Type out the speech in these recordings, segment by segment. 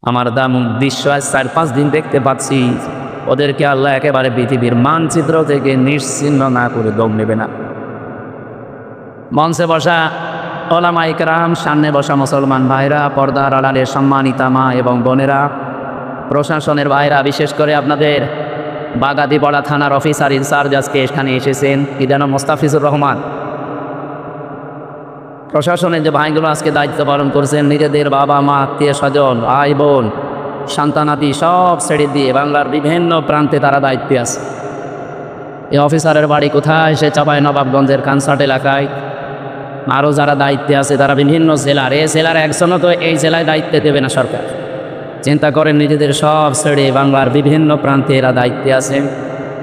আমার দাম দৃশ্য আজ 4-5 দিন দেখতে পাচ্ছি, ওদেরকে আল্লাহ একেবারে পৃথিবীর মানচিত্র থেকে নিশ্চিহ্ন না করে দম নেবে না। মঞ্চে বসা ওলামা ইকরাম, সামনে বসা মুসলমান ভাইরা, পর্দার আড়ালের সম্মানিতা মা এবং বোনেরা, প্রশাসনের ভাইরা, বিশেষ করে আপনাদের বাগাতিপাড়া থানার অফিসার ইনচার্জ আজকে এখানে এসেছেন, কি যেন মোস্তাফিজুর রহমান। প্রশাসনের যে ভাইগুলো আজকে দায়িত্ব পালন করছেন, নিজেদের বাবা মা, আত্মীয় স্বজন, ভাই বোন, সন্তানাদি সব ছেড়ে দিয়ে বাংলার বিভিন্ন প্রান্তে তারা দায়িত্বে আছে। এই অফিসারের বাড়ি কোথায়? সে চাঁপাইনবাবগঞ্জের কানসার্ট এলাকায়। আরও যারা দায়িত্বে আছে তারা বিভিন্ন জেলার, এই জেলার একজনও তো এই জেলায় দায়িত্বে দেবে না সরকার। চিন্তা করেন, নিজেদের সব ছেড়ে বাংলার বিভিন্ন প্রান্তে এরা দায়িত্বে আছে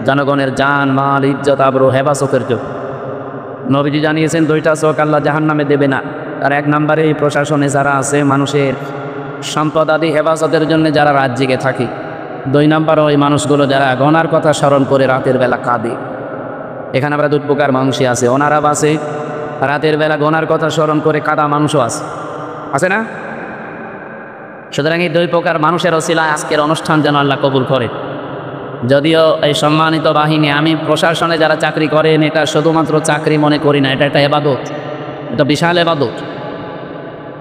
জনগণের জান মাল ইজ্জত আবরু হেফাজতের জন্য। নবীজি জানিয়েছেন 2টা চোখ আল্লাহ জাহান্নামে দেবে না। আর 1 নম্বরে এই প্রশাসনে যারা আছে মানুষের সম্পদ আদি হেফাজতের জন্য যারা রাত জেগে থাকে। 2 নম্বর ওই মানুষগুলো যারা গনার কথা স্মরণ করে রাতের বেলা কাঁদে। এখানে আমরা 2 প্রকার মানুষই আছে, ওনারা বাসে রাতের বেলা গনার কথা স্মরণ করে কাঁদা মানুষও আছে না? সুতরাং এই 2 প্রকার মানুষের ওসিলায় আজকের অনুষ্ঠান যেন আল্লাহ কবুল করে। যদিও এই সম্মানিত বাহিনী, আমি প্রশাসনে যারা চাকরি করেন এটা শুধুমাত্র চাকরি মনে করি না, এটা একটা এবাদত, এটা বিশাল এবাদত।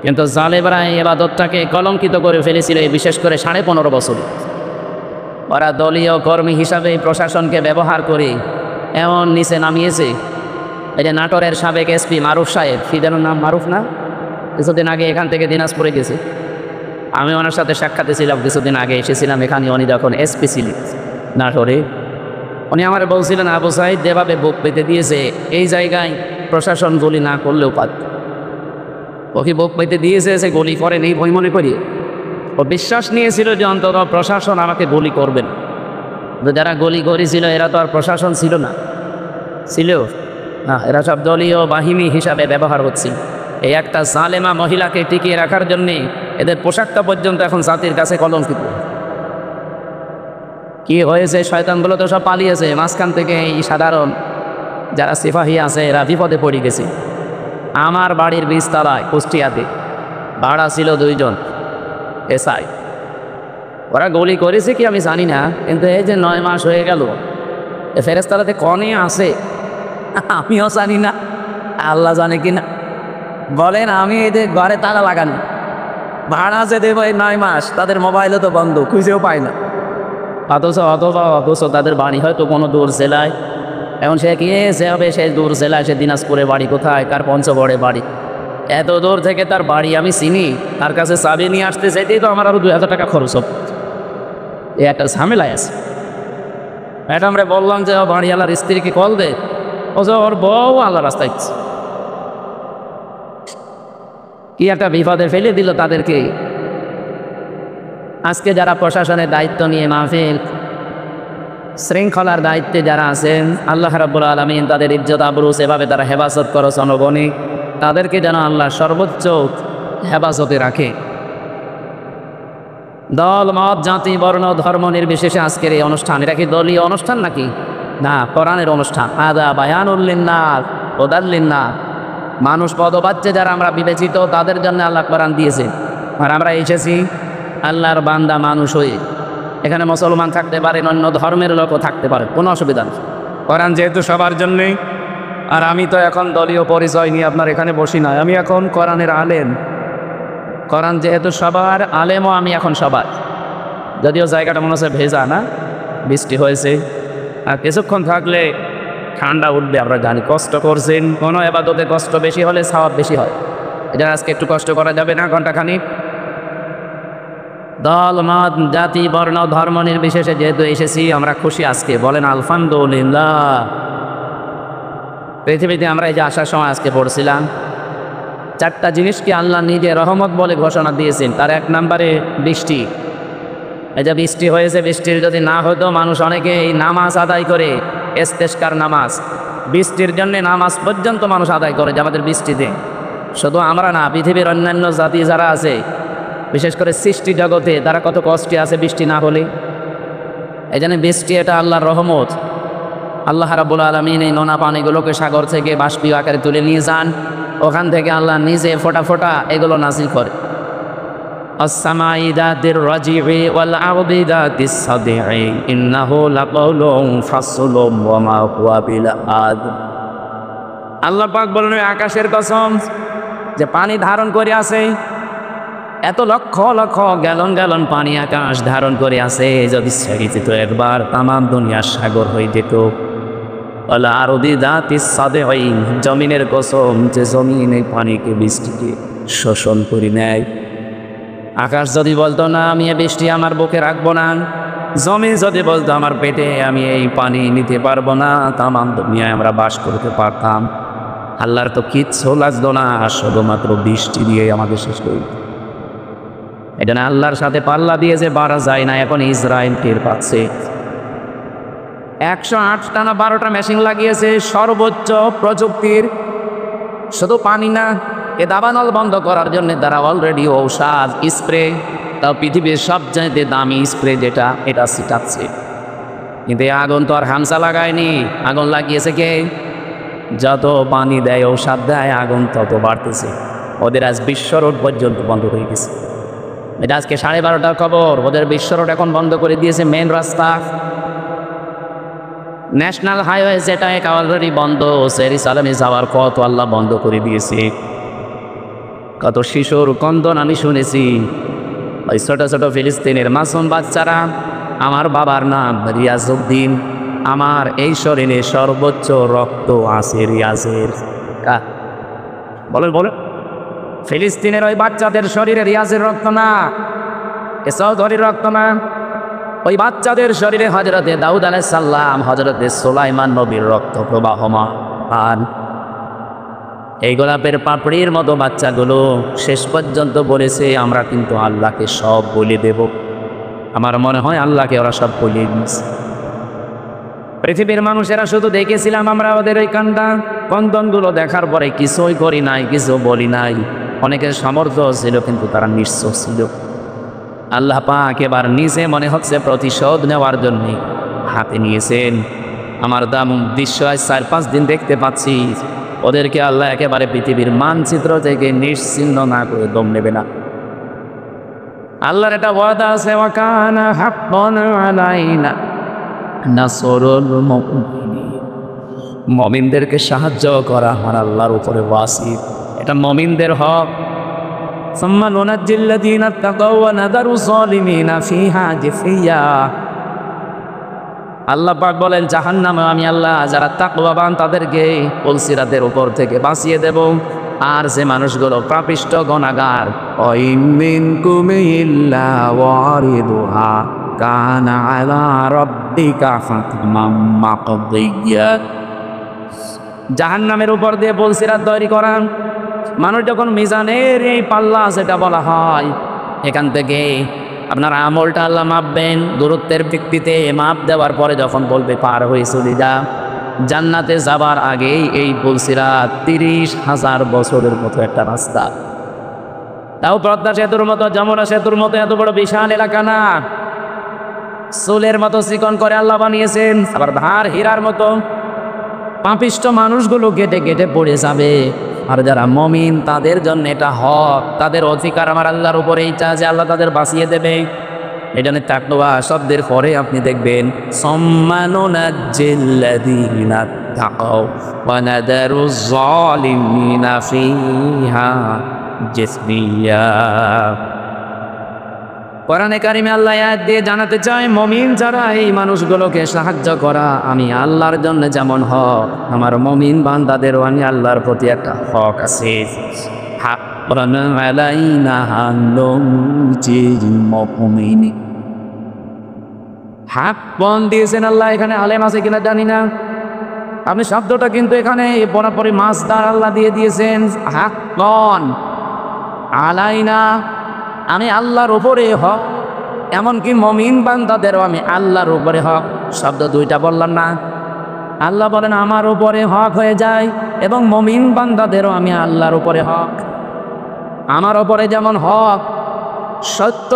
কিন্তু জালেমরা এই এবাদতটাকে কলঙ্কিত করে ফেলেছিল এই বিশেষ করে 15.5 বছর। ওরা দলীয় কর্মী হিসাবে এই প্রশাসনকে ব্যবহার করে এমন নিচে নামিয়েছে। এই যে নাটোরের সাবেক এসপি মারুফ সাহেব, কি যেন নাম, মারুফ না? কিছুদিন আগে এখান থেকে দিনাজপুরে গেছে, আমি ওনার সাথে সাক্ষাতে ছিলাম, কিছুদিন আগে এসেছিলাম এখানে। উনি যখন এসপি ছিলেন নাটোরে, উনি আমার বলছিলেন আবু সাইদ যেভাবে বুক পেতে দিয়েছে এই জায়গায় প্রশাসন গুলি না করলেও পারত। ওকে বুক পেতে দিয়েছে, সে গুলি করেন এই ভয় মনে করি। ও বিশ্বাস নিয়েছিল যে অন্তত প্রশাসন আমাকে গুলি করবেন। যারা গুলি করেছিল এরা তো আর প্রশাসন ছিল না, ছিল না, এরা সব দলীয় বাহিনী হিসাবে ব্যবহার হচ্ছিল। এই একটা জালেমা মহিলাকে টিকিয়ে রাখার জন্যে এদের পোশাকটা পর্যন্ত এখন জাতির কাছে কলঙ্কিত। কি হয়েছে? শয়তানগুলো তো সব পালিয়েছে, মাঝখান থেকে এই সাধারণ যারা সিপাহী আছে এরা বিপদে পড়ে গেছে। আমার বাড়ির 20 তলায় কুষ্টিয়াতে ভাড়া ছিল 2 জন এসআই। ওরা গুলি করেছে কি আমি জানি না, কিন্তু এই যে 9 মাস হয়ে গেল, এ ফেরেশতারাতে কনে আছে আমিও জানি না, আল্লাহ জানে কি না। বলেন, আমি এই যে ঘরে তালা লাগানো, ভাড়া যে দেবো এই 9 মাস, তাদের মোবাইলও তো বন্ধ, খুঁজেও পায় না। অথচ তাদের বাড়ি হয়তো কোনো দূর জেলায়। এখন সে কি সে হবে, সে দূর জেলায়, সে দিনাজপুরে বাড়ি, কোথায় কার পঞ্চগড়ে বাড়ি, এত দূর থেকে তার বাড়ি আমি চিনি, তার কাছে চাবি নিয়ে আসতে চাইতেই তো আমার আরও 2000 টাকা খরচ হবে। এ একটা ঝামেলায় আছে। এটা আমরা বললাম যে বাড়িওয়ালার স্ত্রীকে কল দে, ও যে ওর বউ আল্লাহ রাস্তায় কি একটা বিপদে ফেলে দিল তাদেরকে। আজকে যারা প্রশাসনের দায়িত্ব নিয়ে মাহফিল শৃঙ্খলার দায়িত্বে যারা আছেন, আল্লাহ রাব্বুল আলামিন তাদের ইজ্জত আবরু সেভাবে তারা হেফাজত করো জনগণে, তাদেরকে যেন আল্লাহ সর্বোচ্চ হেফাজতে রাখে। দল মত জাতি বর্ণ ধর্ম নির্বিশেষে আজকের এই অনুষ্ঠান, এটা কি দলীয় অনুষ্ঠান নাকি? না, কোরআনের অনুষ্ঠান। আদা বায়ানুল লিন্নাস হুদাল লিন্নাস, মানুষ পদবাচ্চে যারা আমরা বিবেচিত তাদের জন্য আল্লাহ কোরআন দিয়েছে। আর আমরা এসেছি আল্লাহর বান্দা মানুষ হয়ে। এখানে মুসলমান থাকতে পারেন, অন্য ধর্মের লোকও থাকতে পারে, কোনো অসুবিধা নেই। কোরআন যেহেতু সবার জন্যেই, আর আমি তো এখন দলীয় পরিচয় নিয়ে আপনার এখানে বসি না, আমি এখন কোরআনের আলেম। কোরআন যেহেতু সবার, আলেমও আমি এখন সবার। যদিও জায়গাটা মনে হচ্ছে ভেজা, না বৃষ্টি হয়েছে, আর কিছুক্ষণ থাকলে ঠান্ডা উঠবে, আমরা জানি। কষ্ট করছেন, কোনো এবাদতে কষ্ট বেশি হলে সওয়াব বেশি হয়। এটা আজকে একটু কষ্ট করা যাবে না? ঘন্টাখানিক। দল মত জাতি বর্ণ ধর্ম নির্বিশেষে যেহেতু এসেছি, আমরা খুশি আজকে। বলেন আলহামদুলিল্লাহ। পৃথিবীতে আমরা এই যে আসার সময় আজকে পড়ছিলাম 4টা জিনিসকে আল্লাহ নিজে রহমত বলে ঘোষণা দিয়েছেন। তার 1 নম্বরে বৃষ্টি। এই যে বৃষ্টি হয়েছে, বৃষ্টির যদি না হতো মানুষ অনেকে এই নামাজ আদায় করে, ইস্তেসকার নামাজ, বৃষ্টির জন্যে নামাজ পর্যন্ত মানুষ আদায় করে যে আমাদের বৃষ্টিতে। শুধু আমরা না, পৃথিবীর অন্যান্য জাতি যারা আছে, বিশেষ করে সৃষ্টি জগতে, তারা কত কষ্টে আছে বৃষ্টি না হলে। এই জন্য বৃষ্টি এটা আল্লাহর রহমত। আল্লাহ রাব্বুল আলামিন এই নোনা পানিগুলোকে সাগর থেকে বাষ্পীয় আকারে তুলে নিয়ে যান, ওখান থেকে আল্লাহ নিজে ফোঁটা ফোঁটা এগুলো নাজিল করে। السماء ذات الرجع والأرض ذات الصدع إنه لقول فصل وما هو بالآذن। আল্লাহ পাক বলেন আকাশের কসম যে পানি ধারণ করে আছে, এত লক্ষ লক্ষ গ্যালন গ্যালন পানি আকাশ ধারণ করে আছে, যদি ছেড়ে দিত একবার তামাম দুনিয়ার সাগর হয়ে যেত। ওয়াল আরদি যাতিস সাদঈ, জমিনের কসম যে জমিন এই পানিকে বৃষ্টিকে শোষণ করে নেয়। আকাশ যদি বলতো না আমি এই বৃষ্টি আমার বুকে রাখবো না, জমি যদি বলতো আমার পেটে আমি এই পানি নিতে পারবো না, তামাম দুনিয়ায় আমরা বাস করতে পারতাম। আল্লাহর তো কিচ্ছু লাগতো না, শুধুমাত্র বৃষ্টি দিয়ে আমাকে শেষ করে দিত। এটা না আল্লাহর সাথে পাল্লা দিয়ে যে বাড়া যায় না, এখন ইসরায়েল টের পাচ্ছে। 108টা না 12টা মেশিন লাগিয়েছে সর্বোচ্চ প্রযুক্তির, শুধু পানি না, এ দাবানল বন্ধ করার জন্য তারা অলরেডি ঔষধ স্প্রে, তাও পৃথিবীর সবচাইতে দামি স্প্রে যেটা, এটা ছিটাচ্ছে। কিন্তু আগুন তো আর হামসা লাগায়নি, আগুন লাগিয়েছে কে? যত পানি দেয় ঔষধ দেয় আগুন তত বাড়তেছে। ওদের আজ বিশ্ব রোড পর্যন্ত বন্ধ হয়ে গেছে। এটা আজকে 12:30টার খবর, ওদের বিশ্ব রোড এখন বন্ধ করে দিয়েছে। মেন রাস্তা ন্যাশনাল হাইওয়ে যেটা এক অলরেডি বন্ধ, জেরুজালেমে যাওয়ার পথ আল্লাহ বন্ধ করে দিয়েছে। কত শিশুর কন্দন আমি শুনেছি, ওই ছোট ছোট ফিলিস্তিনের মাসুম বাচ্চারা। আমার বাবার নাম রিয়াজউদ্দিন, আমার এই শরীরে সর্বোচ্চ রক্ত আছে রিয়াজের। বলেন বলেন, ফিলিস্তিনের ওই বাচ্চাদের শরীরে রিয়াজের রক্ত না, এ চৌধুরীর রক্ত না, ওই বাচ্চাদের শরীরে হযরতে দাউদ আলাইহিস সালাম, হযরতে সুলাইমান নবীর রক্ত প্রবাহমান। এই গোলাপের পাপড়ির মতো বাচ্চাগুলো শেষ পর্যন্ত বলেছে আমরা কিন্তু আল্লাহকে সব বলে দেব। আমার মনে হয় আল্লাহকে ওরা সব বলে দিয়েছে। পৃথিবীর মানুষেরা শুধু দেখেছিলাম আমরা ওদের ওই কান্ডা কন্দনগুলো, দেখার পরে কিছুই করি নাই, কিছু বলি নাই। অনেকের সামর্থ্য ছিল কিন্তু তারা নিঃস্ব ছিল। আল্লাহ পাক এবার নিজে মনে হচ্ছে প্রতিশোধ নেওয়ার জন্য হাতে নিয়েছেন। আমার দাম দৃশ্য আজ 4-5 দিন দেখতে পাচ্ছি, ওদেরকে আল্লাহ একেবারে পৃথিবীর মানচিত্র থেকে নিশ্চিহ্ন না করে দম নেবে না। আল্লাহর এটা ওয়াদা আছে, ওয়াকানা হাক্কান আলাইনা নাসরুল মুমিনিন, মুমিনদেরকে সাহায্য করা আমার আল্লাহর উপরে ওয়াজিব, এটা মুমিনদের হক। সুম্মা নুনাজ্জিল্লাযীনা তাকাও ওয়া নাযারু যালিমিনা ফিহা জিসিয়া। আল্লাহ পাক বলেন জাহান্নামে আমি আল্লাহ যারা তাকওয়াবান তাদেরকে পুলসিরাতের উপর থেকে বাঁচিয়ে দেব, আর যে মানুষগুলো পাপিষ্ট গুনাহগার, ওয়াইন মিনকুম ইল্লা ওয়ারিদুহা কানা আলা রাব্বিকা ফাতমাম মাকদিয়া। জাহান্নামের উপর দিয়ে পুলসিরাত তৈরি করা, মানুষ যখন মিজানের এই পাল্লা যেটা বলা হয়, এখান থেকে আপনার আমলটা আল্লাহ মাপবেন দূরত্বের ভিত্তিতে। মাপ দেওয়ার পরে যখন বলবে পার হয়ে চলে যা, জান্নাতে যাবার আগেই এই পুলসিরাত 30,000 বছরের মতো একটা রাস্তা। তাও পদ্মা সেতুর মতো, যমুনা সেতুর মতো এত বড় বিশাল এলাকা না, চুলের মতো চিকন করে আল্লাহ বানিয়েছেন। আবার ধার হীরার মতো, পাপিষ্ট মানুষগুলো গেটে গেটে পড়ে যাবে। আর যারা মুমিন তাদের জন্য এটা হক, তাদের অধিকার আমার আল্লাহর উপরে ইচ্ছা যে আল্লাহ তাদের বাঁচিয়ে দেবে। এই জন্য তাকওয়া শব্দের পরে আপনি দেখবেন সম্মানুনাজ্জিল্লাযীনা তাকাও ওয়া নাদারুজ যালিমিনা ফিহা জিসমিয়া। কোরআনে কারিমে আল্লাহ আয়াত দিয়ে জানাতে চায় মুমিন যারা এই মানুষগুলোকে সাহায্য করা আমি আল্লাহর জন্য যেমন হক, আমার মুমিন বান্দাদেরও আমি আল্লাহর প্রতি একটা হক আছে। হাক্কান আলাইনা নুনজিল মুমিনিন। হাক্কান দিয়েছেন আল্লাহ, এখানে আলেম আছে কিনা জানি না, আপনি শব্দটা কিন্তু এখানে পুরোপুরি মাসদার আল্লাহ দিয়ে দিয়েছেন। হাক্কান আলাইনা, আমি আল্লাহর উপরে হক, এমনকি মুমিন বান্দাদেরও আমি আল্লাহর উপরে হক। শব্দ দুইটা বললাম না, আল্লাহ বলেন আমার উপরে হক হয়ে যায়, এবং মুমিন বান্দাদেরও আমি আল্লাহর উপরে হক। আমার উপরে যেমন হক সত্য,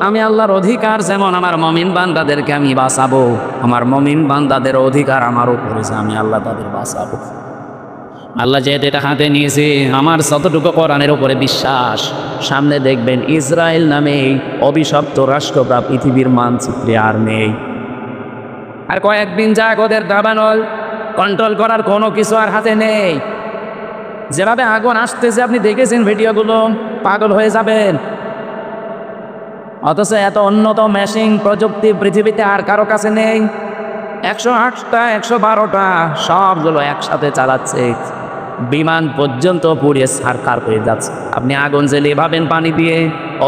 আমি আল্লাহর অধিকার যেমন আমার মুমিন বান্দাদেরকে আমি বাঁচাবো, আমার মুমিন বান্দাদের অধিকার আমার উপরে যে আমি আল্লাহ তাদের বাঁচাবো। আল্লাহ যেহেতু এটা হাতে নিয়েছে, আমার যতটুকু কোরআনের উপরে বিশ্বাস, সামনে দেখবেন ইসরায়েল নামে এই অভিশপ্ত রাষ্ট্রটা পৃথিবীর মানচিত্রে আর নেই। আর কয়েকদিন যাক ওদের দাবানল কন্ট্রোল করার কোনো কিছু আর হাতে নেই। যেভাবে আগুন আসতেছে আপনি দেখেছেন ভিডিওগুলো, পাগল হয়ে যাবেন। অথচ এত উন্নত মেশিন প্রযুক্তি পৃথিবীতে আর কারো কাছে নেই। 108টা 112টা সবগুলো একসাথে চালাচ্ছে, বিমান পর্যন্ত পুড়িয়ে ছারখার হয়ে যাচ্ছে। আপনি আগুন জ্বেলিয়ে ভাবেন পানি দিয়ে,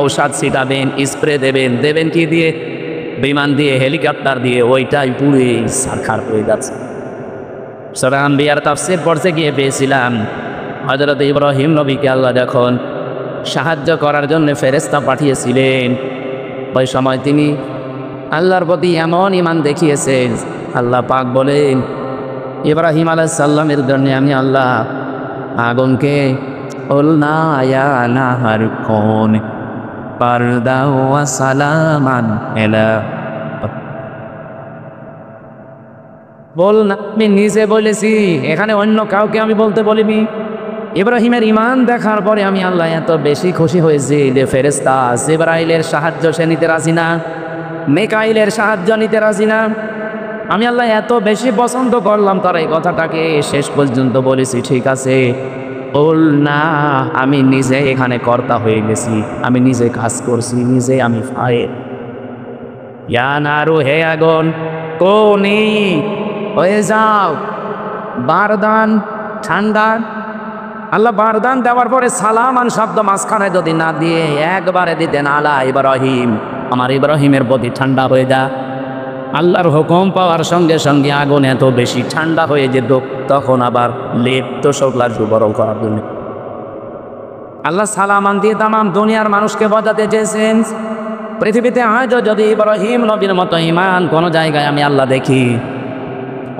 ঔষধ ছিটাবেন, স্প্রে দেবেন কি দিয়ে? বিমান দিয়ে, হেলিকপ্টার দিয়ে, ওইটাই পুড়ে ছারখার হয়ে যাচ্ছে। সূরা আম্বিয়ার তাফসীর পড়তে গিয়ে পেয়েছিলাম হযরত ইব্রাহিম নবীকে আল্লাহ যখন সাহায্য করার জন্য ফেরেশতা পাঠিয়েছিলেন, ওই সময় তিনি আল্লাহর প্রতি এমন ঈমান দেখিয়েছেন, আল্লাহ পাক বলেন ইব্রাহিম আলাইহিস সালামের জন্য আমি আল্লাহ আগুনকে কুলনা ইয়া নাহার কুন বারদাও ওয়া সালামান আলা, বল না, আমি নিজে বলেছি, এখানে অন্য কাউকে আমি বলতে বলিনি। ইব্রাহিমের ঈমান দেখার পরে আমি আল্লাহ এত বেশি খুশি হয়েছি যে ফেরেশতা জিবরাইলের সাহায্য সে নিতে রাজি না, মিকাইলের সাহায্য নিতে রাজি না। আমি আল্লাহ এত বেশি পছন্দ করলাম তার এই কথাটাকে, শেষ পর্যন্ত বলেছি ঠিক আছে বল না, আমি নিজে এখানে কর্তা হয়ে গেছি, আমি নিজে কাজ করছি, নিজে আমি ফায়েল। ইয়া নারু, হে আগুন কোনি হয়ে যাও বারদান, ঠান্ডা। আল্লাহ বারদান দেওয়ার পরে সালামান শব্দ মাঝখানে যদি না দিয়ে একবারে দিতেন আলা ইব্রাহিম, আমার ইব্রাহিমের প্রতি ঠান্ডা হয়ে যা। আল্লাহর হুকুম পাওয়ার সঙ্গে সঙ্গে আগুন এত বেশি ঠান্ডা হয়ে যেত, তখন আবার লেপ্ত শোকলা সুবরণ করার জন্য আল্লাহ সালামান দিয়ে তামাম দুনিয়ার মানুষকে বোঝাতে চেয়েছেন পৃথিবীতে হয়তো যদি ইব্রাহিম নবীর মতো ঈমান কোনো জায়গায় আমি আল্লাহ দেখি,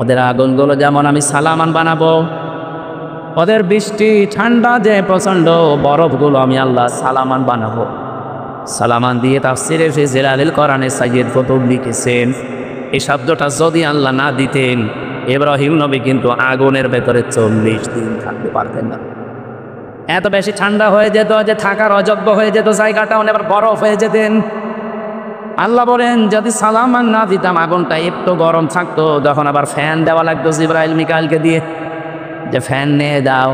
ওদের আগুনগুলো যেমন আমি সালামান বানাবো, ওদের বৃষ্টি ঠান্ডা যে প্রচণ্ড বরফগুলো আমি আল্লাহ সালামান বানাবো। সালামান দিয়ে তাফসীরে ফি জিলালিল কোরআনে সাইয়্যিদ কুতুব লিখেছেন, এই শব্দটা যদি আল্লাহ না দিতেন ইব্রাহিম নবী কিন্তু আগুনের ভেতরে 40 দিন থাকতে পারতেন না। এত বেশি ঠান্ডা হয়ে যেত যে থাকার অযোগ্য হয়ে যেত জায়গাটা, এবার বরফ হয়ে যেতেন। আল্লাহ বলেন যদি সালামান না দিতাম আগুনটা একটু গরম থাকতো, যখন আবার ফ্যান দেওয়া লাগতো জিবরাইল মিকাইলকে দিয়ে, যে ফ্যান নিয়ে যাও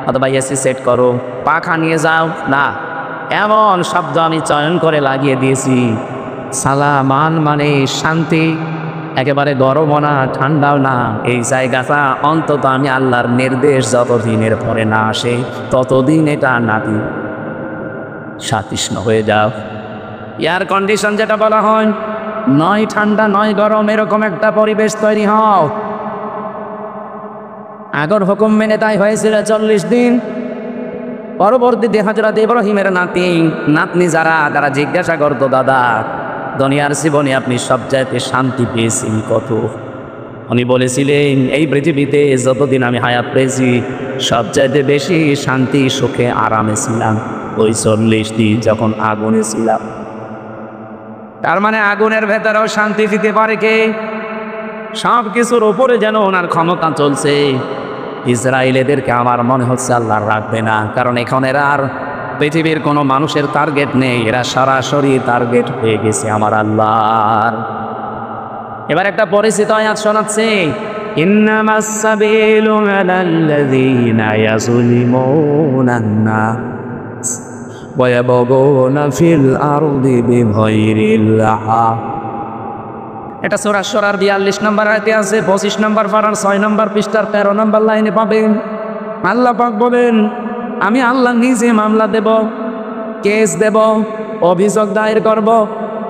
অথবা এসি সেট করো, পাখা নিয়ে যাও, না, এমন শব্দ আমি চয়ন করে লাগিয়ে দিয়েছি। সালামান মানে শান্তি, একেবারে গরমও না ঠান্ডাও না, এই জায়গাটা অন্তত আমি আল্লাহর নির্দেশ যতদিনের পরে না আসে ততদিন এটা নাতি সাতৃষ্ণ হয়ে যাও। এয়ার কন্ডিশন যেটা বলা হয়, নয় ঠান্ডা নয় গরম, এরকম একটা পরিবেশ তৈরি হও। আগর হুকুম মেনে তাই হয়েছিল 40 দিন। পরবর্তীতে হযরত ইব্রাহিমের নাতনি যারা তারা জিজ্ঞাসা করতো, দাদা দুনিয়ার জীবনে আপনি সবচাইতে শান্তি পেয়েছেন কত? উনি বলেছিলেন এই পৃথিবীতে যতদিন আমি হায়াত পেয়েছি সবচাইতে বেশি শান্তি সুখে আরামে ছিলাম ওই 40 দিন যখন আগুনে ছিলাম। তার মানে আগুনের ভেতরেও শান্তি দিতে পারে কে? সব কিছুর উপরে যেন ওনার ক্ষমতা চলছে। ইসরায়েলেদেরকে আমার মনে হচ্ছে আল্লাহ রাখবে না, কারণ এখন এরা আর পৃথিবীর কোনো মানুষের টার্গেট নেই, এরা সরাসরি টার্গেট হয়ে গেছে আমার আল্লাহর। এবার একটা পরিচিত আয়াত শোনাচ্ছে, ইন্নামাস সাবিলু আলাল্লাযীনা ইয়াযলিমুনান নাস ওয়া ইয়াবগুনা ফিল আরদি বিগাইরিল হাক। এটা সূরা শুরার 42 নম্বর আয়াতে আছে, 25 নম্বর পারার 6 নম্বর পৃষ্ঠার 13 নম্বর লাইনে পাবেন। আল্লাহ পাক বলেন, আমি আল্লাহ নিজে মামলা দেব, কেস দেব, অভিযোগ দায়ের করব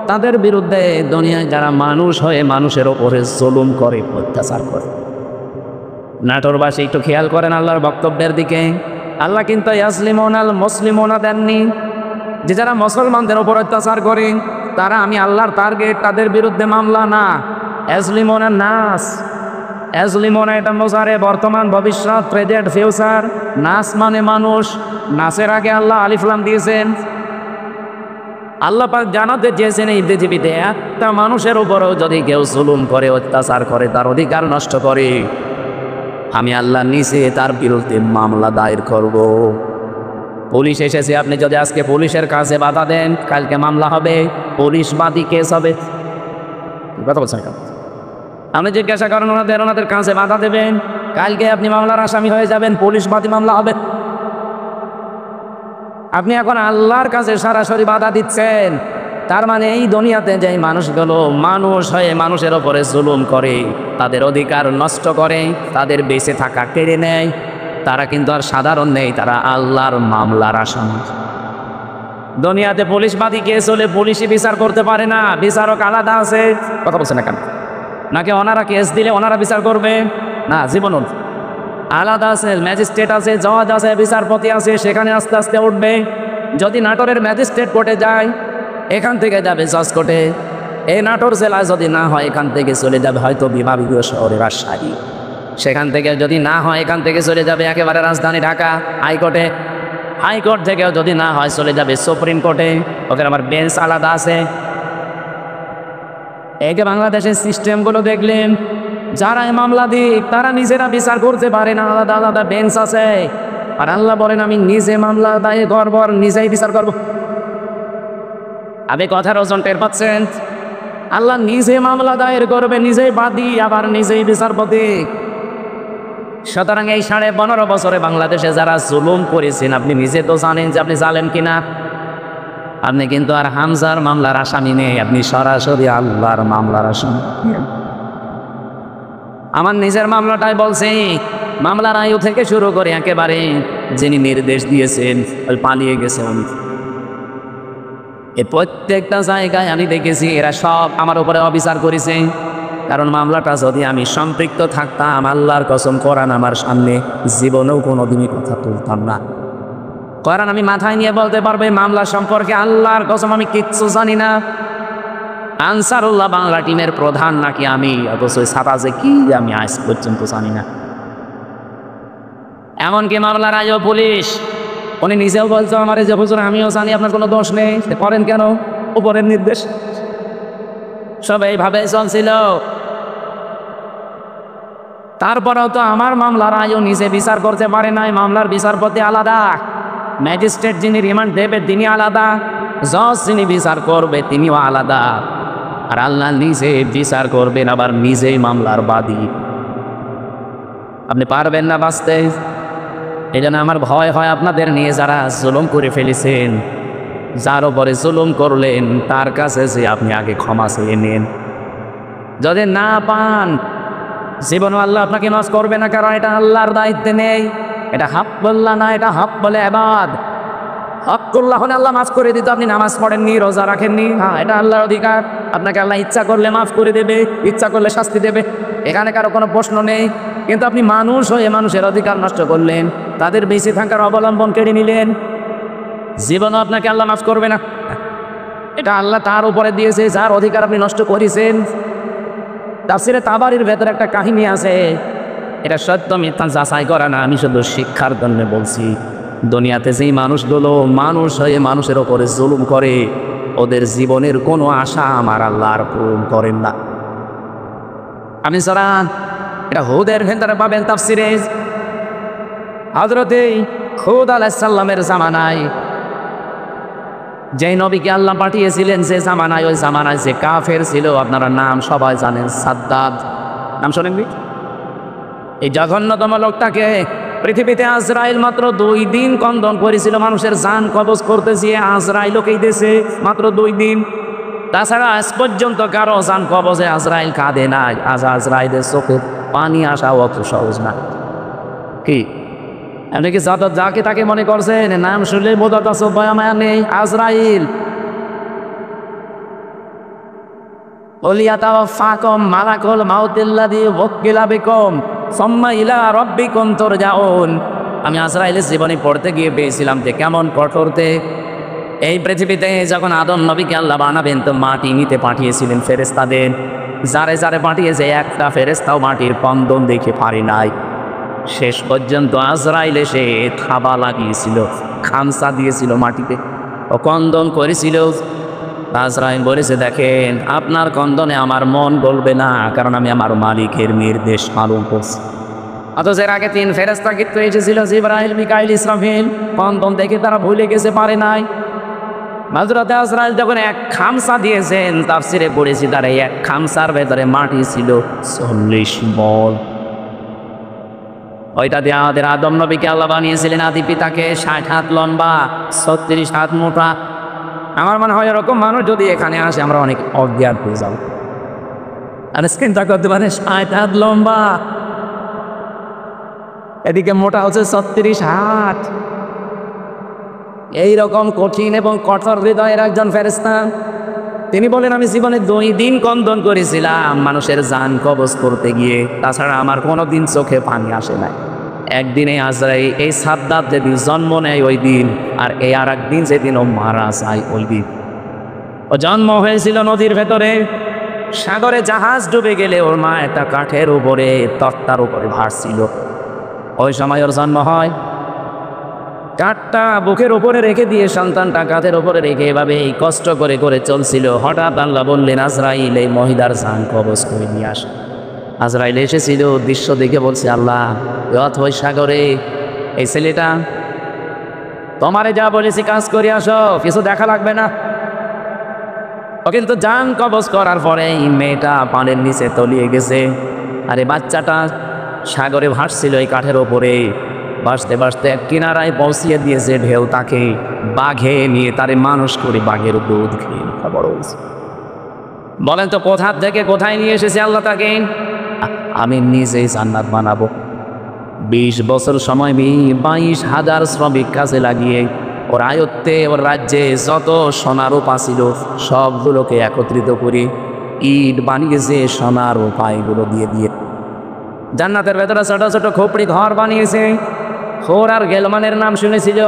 তাদের বিরুদ্ধে দুনিয়ায় যারা মানুষ হয়ে মানুষের ওপরে জুলুম করে, অত্যাচার করে। নাটোরবাসী একটু খেয়াল করেন আল্লাহর বক্তব্যের দিকে। আল্লাহ কিন্তু ইয়াসলিমুনাল মুসলিমুনা দেননি, যে যারা মুসলমানদের ওপর অত্যাচার করে তারা আমি আল্লাহর টার্গেট, তাদের বিরুদ্ধে মামলা না। ইয়াসলিমুনান নাস, ইয়াসলিমুনা এটা মোজারে বর্তমান ভবিষ্যৎ প্রেজেন্ট ফিউচার। নাস মানে মানুষ, নাসের আগে আল্লাহ আলিফ লাম দিয়েছেন। আল্লাহ পাক জানাতে চেয়েছেন এই পৃথিবীতে একটা মানুষের উপরেও যদি কেউ জুলুম করে, অত্যাচার করে, তার অধিকার নষ্ট করে, আমি আল্লাহ নিজে তার বিরুদ্ধে মামলা দায়ের করব। পুলিশ এসেছে, আপনি যদি আজকে পুলিশের কাছে বাধা দেন, কালকে মামলা হবে, পুলিশ বাদী কেস হবে। কথা বলছেন কেন? আপনি জিজ্ঞাসা করেন ওনাদের কাছে বাধা দেবেন, কালকে আপনি মামলার আসামি হয়ে যাবেন, পুলিশ বাদী মামলা হবে। আপনি এখন আল্লাহর কাছে সরাসরি বাধা দিচ্ছেন। তার মানে এই দুনিয়াতে যে মানুষগুলো মানুষ হয়ে মানুষের ওপরে জুলুম করে, তাদের অধিকার নষ্ট করে, তাদের বেঁচে থাকা কেড়ে নেয়, তারা কিন্তু আর সাধারণ নেই, তারা আল্লাহর মামলার আসামি। দুনিয়াতে পুলিশ বাদী কেস হলে পুলিশই বিচার করতে পারে না, বিচারক আলাদা আছে। কথা বলছে না কেন? নাকি ওনারা কেস দিলে ওনারা বিচার করবে না? জীবন আলাদা আছে, ম্যাজিস্ট্রেট আছে, জজ আছে, বিচারপতি আছে, সেখানে আস্তে আস্তে উঠবে। যদি নাটোরের ম্যাজিস্ট্রেট কোর্টে যায়, এখান থেকে যাবে জজ কোর্টে। এই নাটোর জেলায় যদি না হয়, এখান থেকে চলে যাবে হয়তো বিভাগীয় শহরে রাজশাহী। সেখান থেকে যদি না হয়, এখান থেকে চলে যাবে একেবারে রাজধানী ঢাকা হাইকোর্টে। হাইকোর্ট থেকেও যদি না হয়, চলে যাবে সুপ্রিম কোর্টে। ওখানে আমার বেঞ্চ আলাদা আছে। এই যে বাংলাদেশের সিস্টেমগুলো দেখলেন, যারা মামলা দিক তারা নিজেরা বিচার করতে পারে না, আলাদা আলাদা বেঞ্চ আছে। আর আল্লাহ বলেন আমি নিজে মামলা দায়ের করব, নিজেই বিচার করব। আপনি কথার ওজন টের পাচ্ছেন? আল্লাহ নিজে মামলা দায়ের করবে, নিজেই বাদী, আবার নিজেই বিচারপতি। সুতরাং এই 15.5 বছরে বাংলাদেশে যারা জুলুম করেছেন, আপনি নিজে তো জানেন যে আপনি জানেন কিনা। আপনি কিন্তু আর হামজার মামলার আসামি নেই, আপনি সরাসরি আল্লাহর মামলার আসামি। আমার নিজের মামলাটাই বলছি, মামলার আয়ু থেকে শুরু করে একেবারে যিনি নির্দেশ দিয়েছেন ওই পালিয়ে গেছেন, এই প্রত্যেকটা জায়গায় আমি দেখেছি এরা সব আমার উপরে অবিচার করেছে। কারণ মামলাটা যদি আমি সম্পৃক্ত থাকতাম, আল্লাহর কসম কোরআন আমার সামনে, জীবনেও কোনোদিনই কথা তুলতাম না। কোরআন আমি মাথায় নিয়ে বলতে পারবো মামলা সম্পর্কে আল্লাহর কসম আমি কিচ্ছু জানি না। আনসারুল্লাহ বাংলা টিমের প্রধান নাকি আমি, অথচ ছাতা যে কি আমি আজ পর্যন্ত জানি না। এমনকি মামলার আয়ও পুলিশ, উনি নিজেও বলতো আমার যে হুজুর আমিও জানি আপনার কোনো দোষ নেই, করেন কেন? উপরের নির্দেশ। সব এইভাবে চলছিল। তারপরেও তো আমার মামলার আয়ও নিজে বিচার করতে পারে নাই। মামলার বিচারপতি আলাদা, ম্যাজিস্ট্রেট যিনি রিমান্ড দেবে তিনি আলাদা, জজ যিনি বিচার করবে তিনিও আলাদা। আর আল্লাহ নিজে বিচার করবেন, আবার নিজেই মামলার বাদী। আপনি পারবেন না বাঁচতে। এই জন্য আমার ভয় হয় আপনাদের নিয়ে, যারা জুলুম করে ফেলেছেন, যার উপরে জুলুম করলেন, তার কাছে যে আপনি আগে ক্ষমা চেয়ে নেন। যদি না পান, জীবনও আল্লাহ আপনাকে মাফ করবে না, কারণ এটা আল্লাহর দায়িত্বে নেই। এটা হাক্কুল্লাহ না, এটা হক বলে ইবাদ। হাক্কুল্লাহ হলে আল্লাহ মাফ করে দিত। আপনি নামাজ পড়েননি, রোজা রাখেননি, হ্যাঁ এটা আল্লাহর অধিকার। আপনাকে আল্লাহ ইচ্ছা করলে মাফ করে দেবে, ইচ্ছা করলে শাস্তি দেবে, এখানে কারো কোনো প্রশ্ন নেই। কিন্তু আপনি মানুষ হয়ে মানুষের অধিকার নষ্ট করলেন, তাদের বেঁচে থাকার অবলম্বন কেড়ে নিলেন, জীবনও আপনাকে আল্লাহ মাফ করবে না। এটা আল্লাহ তার উপরে দিয়েছে, যার অধিকার আপনি নষ্ট করেছেন। তাফসিরে তাবারির ভেতরে একটা কাহিনী আছে, এটা সত্য মিথ্যা যাচাই করা না, আমি শুধু শিক্ষার জন্য বলছি। দুনিয়াতে যেই মানুষগুলো মানুষ হয়ে মানুষের ওপরে জুলুম করে, ওদের জীবনের কোনো আশা আমার আল্লাহ আর পূরণ করেন না। আমি সারা এটা হুদের ভেতরে পাবেন তাফসিরে। হযরতে হুদ আলাইহিস সালামের জামানায় যেই নবীকে আল্লাহ পাঠিয়েছিলেন, যে জামানায়, ওই জামানায় যে কাফের ছিল, আপনারা নাম সবাই জানেন, সাদ্দাদ। নাম শোনেননি? এই জঘন্যতম লোকটাকে পৃথিবীতে আজরাইল মাত্র 2 দিন কন্দন করেছিল, মানুষের জান কবজ করতে গিয়ে আজরাইলকেই দিয়েছে মাত্র 2 দিন। তাছাড়া আজ পর্যন্ত কারো জান কবজে আজরাইল কাঁদে নাই। আজ আজরাইলের চোখে পানি আসা অত সহজ না। কি আপনি কি যাকে তাকে মনে করছেন? নাম শুনলে বোধহয় আছে ভয়মায়া নেই। আজরাইল ওলিয়াতাওয়াফাকুম মালাকুল মাউতিল্লাযী ওয়াক্কিলা বিকুম সুম্মা ইলা রাব্বিকুম তুরজাউন। আমি আজরাইলের জীবনী পড়তে গিয়ে পেয়েছিলাম যে কেমন কঠোরতে। এই পৃথিবীতে যখন আদম নবীকে আল্লাহ বানাবেন, তো মাটি নিতে পাঠিয়েছিলেন ফেরেশতাদের। যারে যারে পাঠিয়েছে, একটা ফেরেশতাও মাটির কন্দন দেখে পারি নাই। শেষ পর্যন্ত আজরাইল এসে থাবা লাগিয়েছিল, খামসা দিয়েছিল মাটিতে, ও কন্দন করেছিল। আজরাইল বলেছে, দেখেন আপনার কন্দনে আমার মন গলবে না, কারণ আমি আমার মালিকের নির্দেশ পালন করছি। অথচ এর আগে 3 ফেরেশতা কিন্তু এসেছিল, জিবরাইল, মিকাইল, ইসরাফিল। কন্দন দেখে তারা ভুলে গেছে, পারে নাই। হযরত আজরাইল যখন এক খামসা দিয়েছেন, তাফসিরে পড়েছি তার এই এক খামসার ভেতরে মাটি ছিল 40 বল। ওইটা দিয়ে আমাদের আদম নবীকে আল্লাহ বানিয়েছিলেন, আদি পিতাকে। 60 হাত লম্বা, 36 হাত মোটা। আমার মনে হয় এরকম মানুষ যদি এখানে আসে আমরা অনেক অজ্ঞান হয়ে যাব। আর চিন্তা করতে পারে 60 হাত লম্বা, এদিকে মোটা হচ্ছে 36 হাত। এইরকম কঠিন এবং কঠোর হৃদয়ের একজন ফেরেশতা। তিনি বলেন, আমি জীবনে 2 দিন কন্দন করেছিলাম মানুষের জান কবজ করতে গিয়ে, তাছাড়া আমার কোনোদিন চোখে পানি আসে নাই। একদিনে আজরাইল এই সাদ্দাত যেদিন জন্ম নেয় ওই দিন, আর এই আর একদিন যেদিন ও মারা যায় ওই দিন। ও জন্ম হয়েছিল নদীর ভেতরে, সাগরে জাহাজ ডুবে গেলে ওর মা একটা কাঠের উপরে, তক্তার উপরে ভাসছিল। ওই সময় ওর জন্ম হয়। কাঠটা বুকের উপরে রেখে দিয়ে সন্তানটা কাঁধের উপরে রেখে এভাবে এই কষ্ট করে করে চলছিল। হঠাৎ আল্লাহ বললেন, আজরাইল এই মহিলার জান কবজ করে নিয়ে আস। আজরাইল এসেছিল, দৃশ্য দেখে বলছে, আল্লাহ ওই সাগরে এই ছেলেটা, তোমারে যা বলেছি কাজ করে আসো, কিছু দেখা লাগবে না। ও কিন্তু জান কবজ করার পরে এই মেয়েটা পানির নিচে তলিয়ে গেছে, আর এই বাচ্চাটা সাগরে ভাসছিল এই কাঠের ওপরে। ভাসতে ভাসতে এক কিনারায় পৌঁছিয়ে দিয়েছে ঢেউ তাকে, বাঘে নিয়ে তারে মানুষ করে বাঘের দুধ খেয়ে বড় হয়েছে। বলেন তো কোথা থেকে কোথায় নিয়ে এসেছে আল্লাহ তাকে? আমি নিজেই জান্নাত বানাবো। 20 বছর সময় 22,000 শ্রমিক কাজে লাগিয়ে ওর আয়ত্তে, ওর রাজ্যে যত সোনার রূপা ছিল সবগুলোকে একত্রিত করে ইট বানিয়েছে সোনার রূপা এগুলো দিয়ে দিয়ে। জান্নাতের ভেতরে ছোট ছোট খোপড়ি ঘর বানিয়েছে। হোর আর গেলমানের নাম শুনেছিল?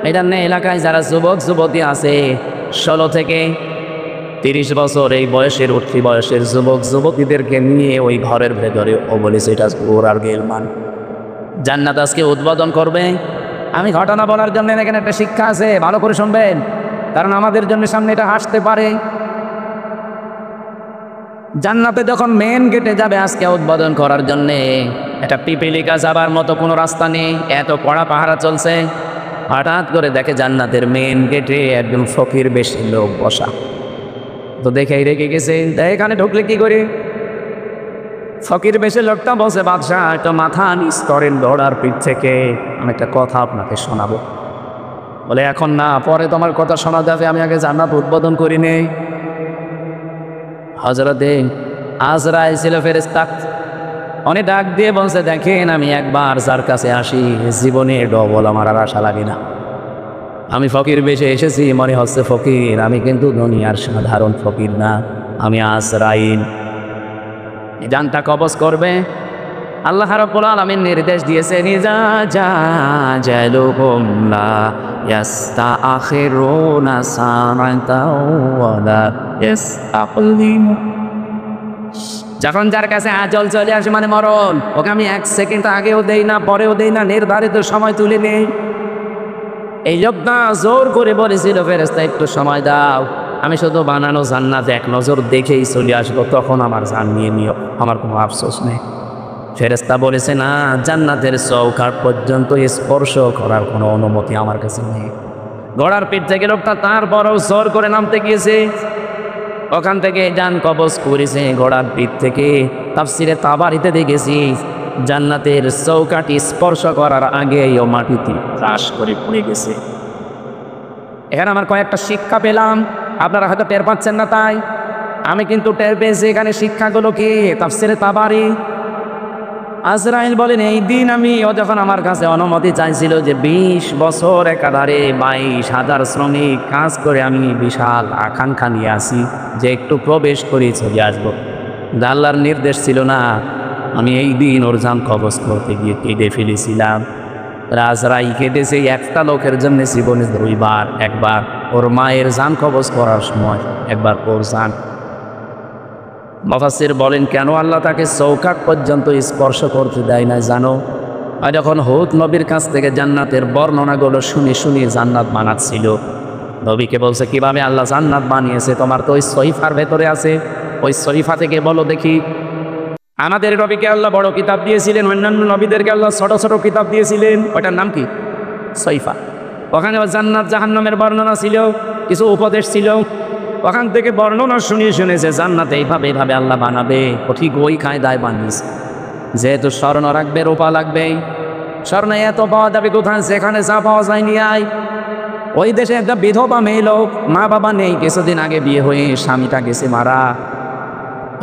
এটা নেই এলাকায় যারা যুবক যুবতী আছে 16 থেকে 30 বছর এই বয়সের, উঠতি বয়সের যুবক যুবতীদেরকে নিয়ে ওই ঘরের ভেতরে ও বলেছে এটা হোর আর গেলমান। জান্নাত আজকে উদ্বোধন করবে। আমি ঘটনা বলার জন্য এখানে একটা শিক্ষা আছে, ভালো করে শুনবেন, কারণ আমাদের জন্য সামনে এটা আসতে পারে। জান্নাতে যখন মেন গেটে যাবে আজকে উদ্বোধন করার জন্যে, এটা পিপিলিকা যাবার মতো কোনো রাস্তা নেই, এত কড়া পাহারা চলছে। হঠাৎ করে দেখে জান্নাতের মেন গেটে একদম ফকির বেশি লোক বসা। তো দেখেই রেখে গেছে, এখানে ঢুকলে কি করে? ফকির বেশি লোকটা বসে, বাদশাহ একটা মাথা নিচ করেন দৌড়ার পিঠ থেকে, আমি একটা কথা আপনাকে শোনাবো। বলে এখন না, পরে তোমার কথা শোনা যাবে, আমি আগে জান্নাত উদ্বোধন করি নেই। হযরতে আজরাইল ছিল ফেরেশতা, উনি ডাক দিয়ে বলছে, দেখেন আমি একবার যার কাছে আসি জীবনে ডবল আমার আর আশা লাগে না। আমি ফকির বেশে এসেছি, মনে হচ্ছে ফকির, আমি কিন্তু দুনিয়ার সাধারণ ফকির না, আমি আজরাইল। জানটা কবজ করবে। আল্লাহ রাব্বুল আলামিন নির্দেশ দিয়েছেন, ইজা জালুহুম লা ইস্তাখিরুনা সাআতাও ওয়া লা ইস্তাকদিমু। যখন যার কাছে আজল চলে আসে মানে মরণ, ওকে আমি 1 সেকেন্ড আগেও দেই না, পরেও দেই না, নির্ধারিত সময় তুলে নেই। এই লোকটা জোর করে বলেছিল, ফেরেশতা একটু সময় দাও, আমি শুধু বানানো জান্নাত এক নজর দেখেই চলে আসবো, তখন আমার জান নিয়ে নিও, আমার কোনো আফসোস নেই। ফেরেশতা বলেছে, না, জান্নাতের চৌকাঠ পর্যন্ত স্পর্শ করার কোনো অনুমতি আমার কাছে নেই। ঘোড়ার পিঠ থেকে লোকটা তারপরও জোর করে নামতে গিয়েছে, ওখান থেকে জান কবজ করেছে ঘোড়ার পিঠ থেকে। তাফসিরে তাবারিতে দেখেছি জান্নাতের চৌকাঠি স্পর্শ করার আগেই ও মাটিতে হ্রাস করে পড়ে গেছে। এখানে আমার কয়েকটা শিক্ষা পেলাম, আপনারা হয়তো টের পাচ্ছেন না, তাই আমি কিন্তু টের পেয়েছি এখানে শিক্ষাগুলো কি। তাফসিরে তাবারি আজরাইল বলেন, এই দিন ও যখন আমার কাছে অনুমতি চাইছিল যে 20 বছর একাধারে 22,000 শ্রমিক কাজ করে আমি বিশাল আকাঙ্ক্ষা নিয়ে আসি যে একটু প্রবেশ করে চলে আসবো, আল্লাহর নির্দেশ ছিল না, আমি এই দিন ওর জান কবজ করতে গিয়ে কেঁদে ফেলেছিলাম। আজরাইল কেঁদেছে একটা লোকের জন্য জীবনে 2 বার, একবার ওর মায়ের জান কবজ করার সময়, একবার ওর জান। মুফাসসির বলেন, কেন আল্লাহ তাকে চৌকাঠ পর্যন্ত স্পর্শ করতে দেয় না জানো? আর যখন হুদ নবীর কাছ থেকে জান্নাতের বর্ণনাগুলো শুনে শুনে জান্নাত বানাচ্ছিল, নবীকে বলছে, কিভাবে আল্লাহ জান্নাত বানিয়েছে? তোমার তো ওই সহিফার ভেতরে আছে, ওই সহিফা থেকে বলো দেখি। আমাদের নবীকে আল্লাহ বড় কিতাব দিয়েছিলেন, অন্যান্য নবীদেরকে আল্লাহ ছোট ছোট কিতাব দিয়েছিলেন। ওটার নাম কি? সহিফা। ওখানে জান্নাত জাহান্নামের বর্ণনা ছিল, কিছু উপদেশ ছিল। ওখান থেকে বর্ণনা শুনিয়ে শুনেছে জান্নাতে এইভাবে এইভাবে আল্লাহ বানাবে, ও ঠিক ওই কায়দায় বানিয়েছে। যেহেতু স্বর্ণ রাখবে, রূপা লাগবে, স্বর্ণ এত পাওয়া যাবে কোথায়, সেখানে যা পাওয়া যায়নি। আয় ওই দেশে একটা বিধবা মেয়ে লোক, মা বাবা নেই, কিছুদিন আগে বিয়ে হয়ে স্বামীটা গেছে মারা।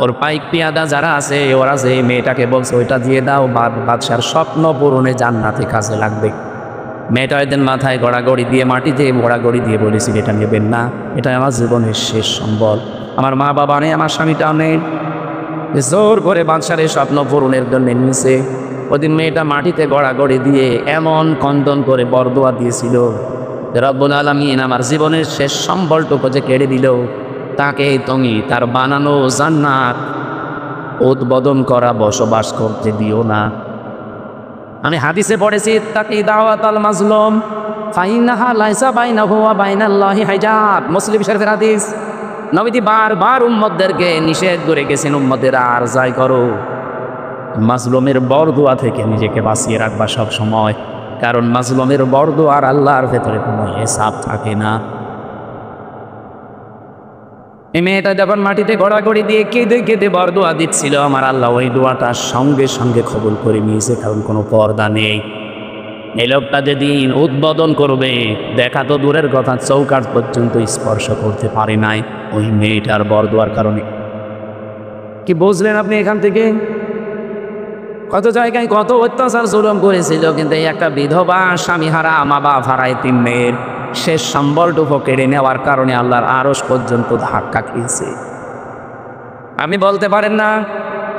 ওর পাইক পিয়াদা যারা আছে ওরা যে মেয়েটাকে বলছে ওইটা দিয়ে দাও, বাদশার স্বপ্ন পূরণে জান্নাতে কাজে লাগবে। মেয়েটা ওইদিন মাথায় গড়াগড়ি দিয়ে, মাটিতে গড়াগড়ি দিয়ে বলেছিল এটা নেবেন না, এটা আমার জীবনের শেষ সম্বল, আমার মা বাবা নেই, আমার স্বামীটাও নেই। জোর করে বাদশার এই স্বপ্ন পূরণের জন্য নিয়েছে। ওদিন মেয়েটা মাটিতে গড়াগড়ি দিয়ে এমন কন্দন করে বরদোয়া দিয়েছিল, রব্বুল আলামিন আমার জীবনের শেষ সম্বলটুকু যে কেড়ে দিল, তাকে তুমি তার বানানো জান্নাত উদ্বোধন করা বসবাস করতে দিও না। আমি হাদিসে পড়েছি, তাকি দাওয়াত আল মাজলুম ফাইনাহা লাইসা বাইনাহু ওয়া বাইনাল্লাহি হিজাব। মুসলিম শরীফের হাদিস। নবীজি বারবার উম্মতদেরকে নিষেধ করে গেছেন, উম্মতেরা আর যাই করো, মাজলুমের বরদোয়া থেকে নিজেকে বাঁচিয়ে রাখবা সব সময়, কারণ মাজলুমের বরদোয়া আর আল্লাহর ভেতরে কোনো হিসাব থাকে না। এই মেয়েটা যখন মাটিতে গড়াগড়ি দিয়ে কেঁদে কেঁদে বরদোয়া দিচ্ছিল, আমার আল্লাহ ওই দোয়াটা সঙ্গে সঙ্গে কবুল করে নিয়েছে, কারণ কোনো পর্দা নেই। এই লোকটা যেদিন উদ্বোধন করবে, দেখা তো দূরের কথা, চৌকাঠ পর্যন্ত স্পর্শ করতে পারে নাই ওই মেয়েটার বরদোয়ার কারণে। কি বুঝলেন আপনি এখান থেকে? কত জায়গায় কত অত্যাচার জুলুম করেছিল, কিন্তু এই একটা বিধবা স্বামীহারা মা বাপ হারা এতিম মেয়ের শেষ সম্বলটুকু কেড়ে নেওয়ার কারণে আল্লাহর আরশ পর্যন্ত ধাক্কা খেয়েছে। আপনি বলতে পারেন না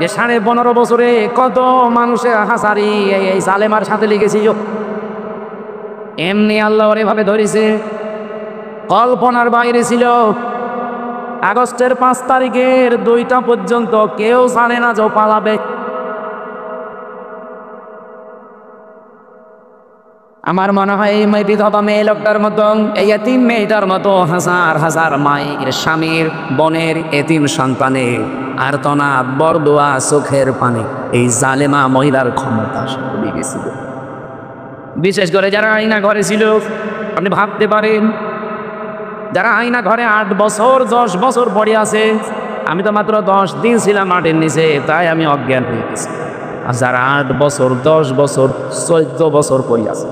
যে 15.5 বছরে কত মানুষের হাসারি এই সালেমার সাথে লেগেছিল, এমনি আল্লাহ ওর এভাবে ধরেছে, কল্পনার বাইরে ছিল। আগস্টের 5 তারিখের 2টা পর্যন্ত কেউ জানে না যে পালাবে। আমার মনে হয় এই বিধবা মেয়ে লোকটার মতো, এই এতিম মেয়েটার মতো হাজার হাজার মায়ের, স্বামীর, বোনের এতিম সন্তানের আর্তনাদ, বরদোয়া, চোখের পানি এই জালেমা মহিলার ক্ষমতা সরে গেছিল। বিশেষ করে যারা আয়না ঘরে ছিল, আপনি ভাবতে পারেন, যারা আয়না ঘরে 8 বছর 10 বছর পড়ে আছে। আমি তো মাত্র 10 দিন ছিলাম মাটির নিচে, তাই আমি অজ্ঞান হয়ে গেছি। আর যারা 8 বছর 10 বছর 14 বছর পড়ে আছে,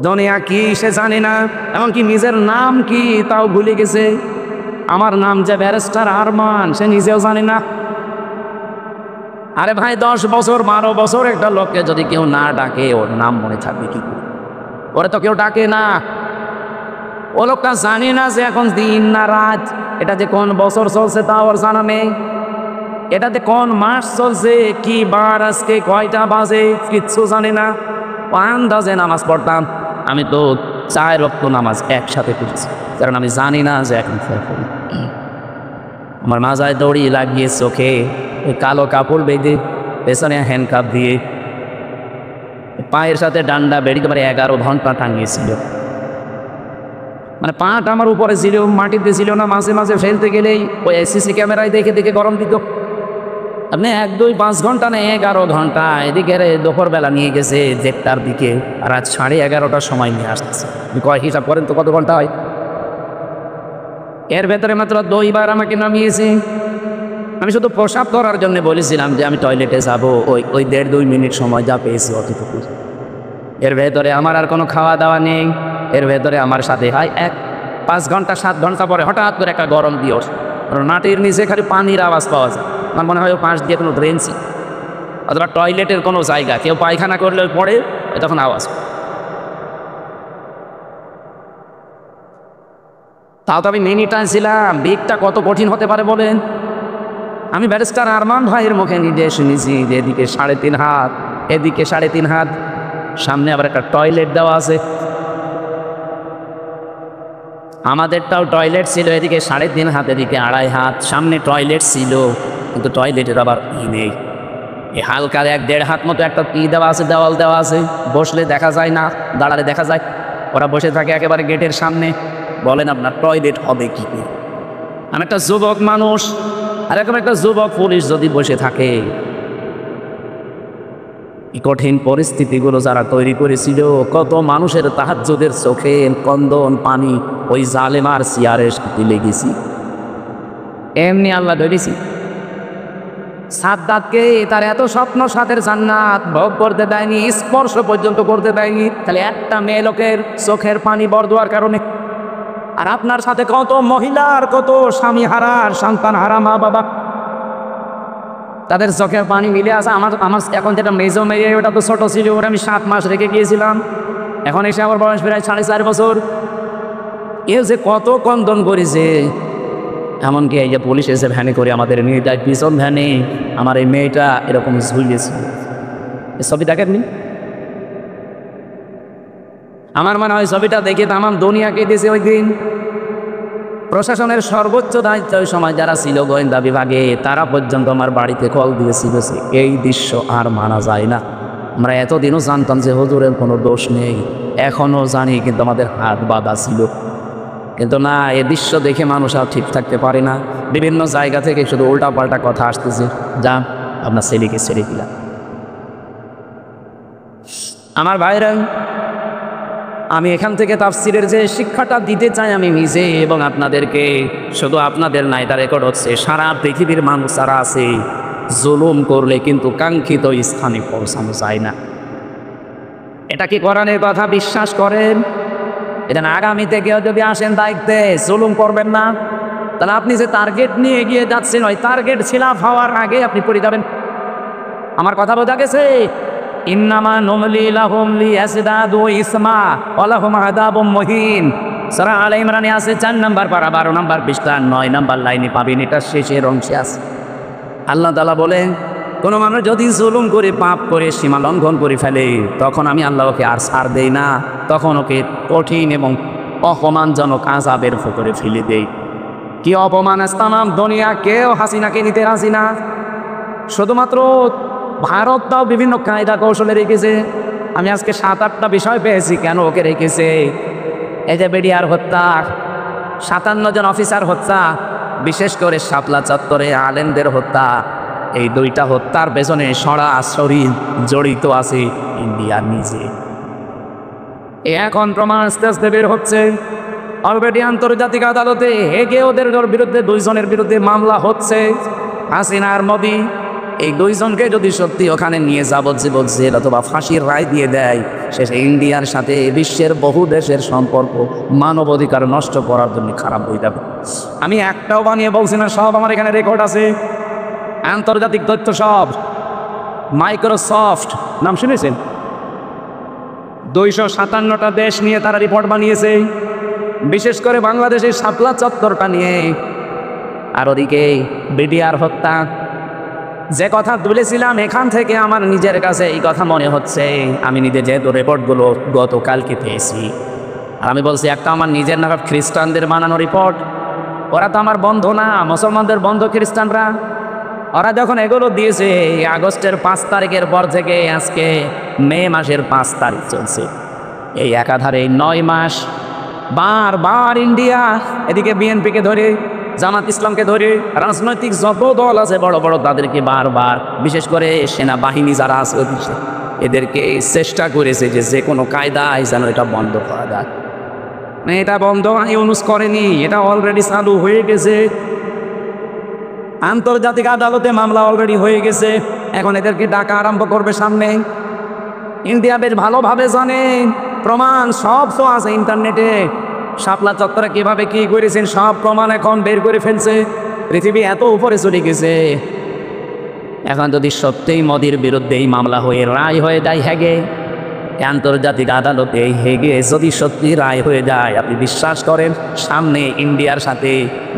দুনিয়া কি সে জানে না, এমনকি নিজের নাম কি তাও ভুলে গেছে। আমার নাম যে ব্যারিস্টার আরমান, সে নিজেও জানে না। আরে ভাই, 10 বছর 12 বছর একটা লোককে যদি কেউ না ডাকে, ওর নাম মনে থাকবে কি করে? ওরা তো কেউ ডাকে না। ও লোকটা জানে না যে এখন দিন না রাত, এটা যে কোন বছর চলছে তা ওর জানা নেই, এটাতে কোন মাস চলছে, কি বার আজকে, কয়টা বাজে, কিচ্ছু জানে না। ও আন্দাজে নামাজ পড়তাম। আমি তো 4 ওয়াক্ত নামাজ একসাথে পড়েছি, কারণ আমি জানি না যে এখন আমার মাজায় দড়ি লাগিয়ে, চোখে ওই কালো কাপড় বেঁধে, পেছনে হ্যান্ডকাপ দিয়ে, পায়ের সাথে ডান্ডা বেড়ি করে 11 ঘন্টা টাঙিয়েছিল। মানে পাটা আমার উপরে ছিল, মাটিতে ছিল না। মাঝে মাঝে ফেলতে গেলেই ওই সিসি ক্যামেরায় দেখে দেখে গরম দিত। আপনি 1, 2, 5 ঘন্টা না 11 ঘন্টা। এদিকে দুপুরবেলা নিয়ে গেছে 1টার দিকে, আর রাত 11:30টার সময় নিয়ে আসতেছে। কয় হিসাব করেন তো কত ঘন্টা হয়? এর ভেতরে মাত্র 2 বার আমাকে নামিয়েছে। আমি শুধু প্রসাব করার জন্য বলেছিলাম যে আমি টয়লেটে যাবো, ওই 1.5-2 মিনিট সময় যা পেয়েছি অতটুকু। এর ভেতরে আমার আর কোনো খাওয়া দাওয়া নেই। এর ভেতরে আমার সাথে হয় 5 ঘন্টা 7 ঘন্টা পরে হঠাৎ করে একটা গরম দিওস, মাটির নিচে খালি পানির আওয়াজ পাওয়া যায়। আমার মনে হয় পাশ দিয়ে কোনো ড্রেন ছিল, অথবা টয়লেটের কোনো জায়গা, কেউ পায়খানা করলে পরে তখন আওয়াজ। তাও তো আমি মিনিটা ছিলাম। বিকটা কত কঠিন হতে পারে বলেন? আমি ব্যারিস্টার আরমান ভাইয়ের মুখে নিজে শুনেছি যে এদিকে 3.5 হাত, এদিকে 3.5 হাত, সামনে আবার একটা টয়লেট দেওয়া আছে। আমাদেরটাও টয়লেট ছিল, এদিকে 3.5 হাত, এদিকে 2.5 হাত, সামনে টয়লেট ছিল, কিন্তু টয়লেটের আবার নেই। এই হালকা 1-1.5 হাত মতো একটা দেওয়া আছে, দেওয়াল দেওয়া আছে। বসলে দেখা যায় না, দাঁড়ালে দেখা যায়। ওরা বসে থাকে একেবারে গেটের সামনে। বলেন আপনার টয়লেট হবে কি করে? আমি একটা যুবক মানুষ, আর এরকম একটা যুবক পুলিশ যদি বসে থাকে, এই কঠিন পরিস্থিতিগুলো যারা তৈরি করেছিল, কত মানুষের তাহাজ্জুদের চোখে কন্দন পানি ওই জালেমার চেয়ারের সাথে লেগেছি। এমনি আল্লাহ ধরেছি সাদ্দাতকে, তার এত স্বপ্ন সাথের জান্নাত ভোগ করতে দেয়নি, স্পর্শ পর্যন্ত করতে দেয়নি, তাহলে একটা মেয়ে লোকের চোখের পানি বরদোয়ার কারণে। আর আপনার সাথে কত মহিলার, কত স্বামী হারার, সন্তান হারা মা বাবা, তাদের চোখের পানি মিলে আছে। আমার এখন যেটা মেজো মেয়ে, ওটা তো ছোট ছিল, ওটা আমি 7 মাস রেখে গিয়েছিলাম, এখন এসে আমার বয়স প্রায় 4.5 বছর। এ যে কত কন্দন করেছে। এমনকি এই যে পুলিশ এসে ভ্যানে করে আমাদের নিয়ে যায়, পিছন ভ্যানে আমার এই মেয়েটা এরকম ঝুলিয়েছিল। এই ছবি দেখেননি? আমার মনে হয় ছবিটা দেখে তামাম দুনিয়াকে দিয়েছে ওই দিন। প্রশাসনের সর্বোচ্চ দায়িত্ব ওই সময় যারা ছিল গোয়েন্দা বিভাগে, তারা পর্যন্ত আমার বাড়িতে কল দিয়েছিল। এই দৃশ্য আর মানা যায় না। আমরা এতদিনও জানতাম যে হুজুরের কোনো দোষ নেই, এখনও জানি, কিন্তু আমাদের হাত বাঁধা ছিল। কিন্তু না, এ দৃশ্য দেখে মানুষ আর ঠিক থাকতে পারে না। বিভিন্ন জায়গা থেকে শুধু উল্টাপাল্টা কথা আসতেছে, যা আপনার ছেলেকে ছেড়ে দিলাম। আমার ভাইরা, আমি এখান থেকে তাফসিরের যে শিক্ষাটা দিতে চাই আমি নিজে এবং আপনাদেরকে, শুধু আপনাদের নাই, তার রেকর্ড হচ্ছে সারা পৃথিবীর মানুষ যারা আছে, জুলুম করলে কিন্তু কাঙ্ক্ষিত স্থানে পৌঁছানো যায় না। এটা কি কোরআনের কথা বিশ্বাস করেন? এটা আগামীতে কেউ যদি আসেন দায়িত্বে, জুলুম করবেন না, তাহলে আপনি যে টার্গেট নিয়ে এগিয়ে যাচ্ছেন, ওই টার্গেট খিলাফ হওয়ার আগে আপনি পড়ে যাবেন। আমার কথা বোঝা গেছে? ইন্নামা নুমলি লাহুম লিয়াজদাদু ইসমা ওয়া লাহুম আযাবুম মুহিন। সূরা আলে ইমরানে আছে 4 নম্বর পারা 12 নম্বর পৃষ্ঠা 9 নম্বর লাইনে পাবেন, এটা শেষের অংশে আছে। আল্লাহ তাআলা বলেন, কোনো মানুষ যদি জুলুম করে, পাপ করে, সীমা লঙ্ঘন করে ফেলে, তখন আমি আল্লাহ ওকে আর ছাড় দেই না, তখন ওকে কঠিন এবং অপমানজনক আযাবের ভিতরে ফেলে দেই। কি অপমান! তামাম দুনিয়া কেউ হাসিনাকে নিতে রাজি না। শুধুমাত্র ভারতটাও বিভিন্ন কায়দা কৌশলে রেখেছে। আমি আজকে 7-8টা বিষয় পেয়েছি কেন ওকে রেখেছে। এই যে বিডিআর হত্যা, 57 জন অফিসার হত্যা, বিশেষ করে শাপলা চত্বরে আলেমদের হত্যা, এই 2টা হত্যার পেছনে সরাসরি জড়িত আছে ইন্ডিয়া নিজে। এখন প্রমাণ আস্তে আস্তে বের হচ্ছে। অলরেডি আন্তর্জাতিক আদালতে হেগে ওদের বিরুদ্ধে 2 জনের বিরুদ্ধে মামলা হচ্ছে। হাসিনা আর মোদি, এই 2 জনকে যদি সত্যি ওখানে নিয়ে যাবজ্জীবন জেল অথবা ফাঁসির রায় দিয়ে দেয়, শেষে ইন্ডিয়ার সাথে বিশ্বের বহু দেশের সম্পর্ক মানবাধিকার নষ্ট করার জন্য খারাপ হয়ে যাবে। আমি একটাও বানিয়ে বলছি না, সব আমার এখানে রেকর্ড আছে, আন্তর্জাতিক তথ্য সব। মাইক্রোসফট নাম শুনেছেন? 257টা দেশ নিয়ে তারা রিপোর্ট বানিয়েছে, বিশেষ করে বাংলাদেশের শাপলা চত্বরটা নিয়ে। আর ওদিকে বিডিআর হত্যা, যে কথা তুলেছিলাম এখান থেকে আমার নিজের কাছে এই কথা মনে হচ্ছে। আমি নিজে যেহেতু রিপোর্টগুলো গতকালকে পেয়েছি, আর আমি বলছি একটা আমার নিজের না, খ্রিস্টানদের বানানো রিপোর্ট। ওরা তো আমার বন্ধু না, মুসলমানদের বন্ধু খ্রিস্টানরা। ওরা যখন এগুলো দিয়েছে আগস্টের 5 তারিখের পর থেকে আজকে মে মাসের 5 তারিখ চলছে, এই একাধারে 9 মাস বারবার ইন্ডিয়া এদিকে বিএনপিকে ধরে, জামাত ইসলামকে ধরে, রাজনৈতিক যত দল আছে বড় বড়, তাদেরকে বারবার, বিশেষ করে সেনাবাহিনী যারা আছে এদেরকে চেষ্টা করেছে যে কোনো কায়দায় যেন এটা বন্ধ করা যায়। এটা বন্ধ ইউনুস করেনি, এটা অলরেডি চালু হয়ে গেছে। আন্তর্জাতিক আদালতে মামলা অলরেডি হয়ে গেছে, এখন এদেরকে ডাকা আরম্ভ করবে সামনে। ইন্ডিয়া বেশ ভালোভাবে জানে, প্রমাণ সব তো আছে ইন্টারনেটে। শাপলা চত্বরে কীভাবে কী করেছেন সব প্রমাণ এখন বের করে ফেলছে। পৃথিবী এত উপরে চলে গেছে। এখন যদি সত্যিই মোদির বিরুদ্ধে এই মামলা হয়ে রায় হয়ে যায় হেগে, আন্তর্জাতিক আদালতে এই হেগে যদি সত্যি রায় হয়ে যায়, আপনি বিশ্বাস করেন সামনে ইন্ডিয়ার সাথে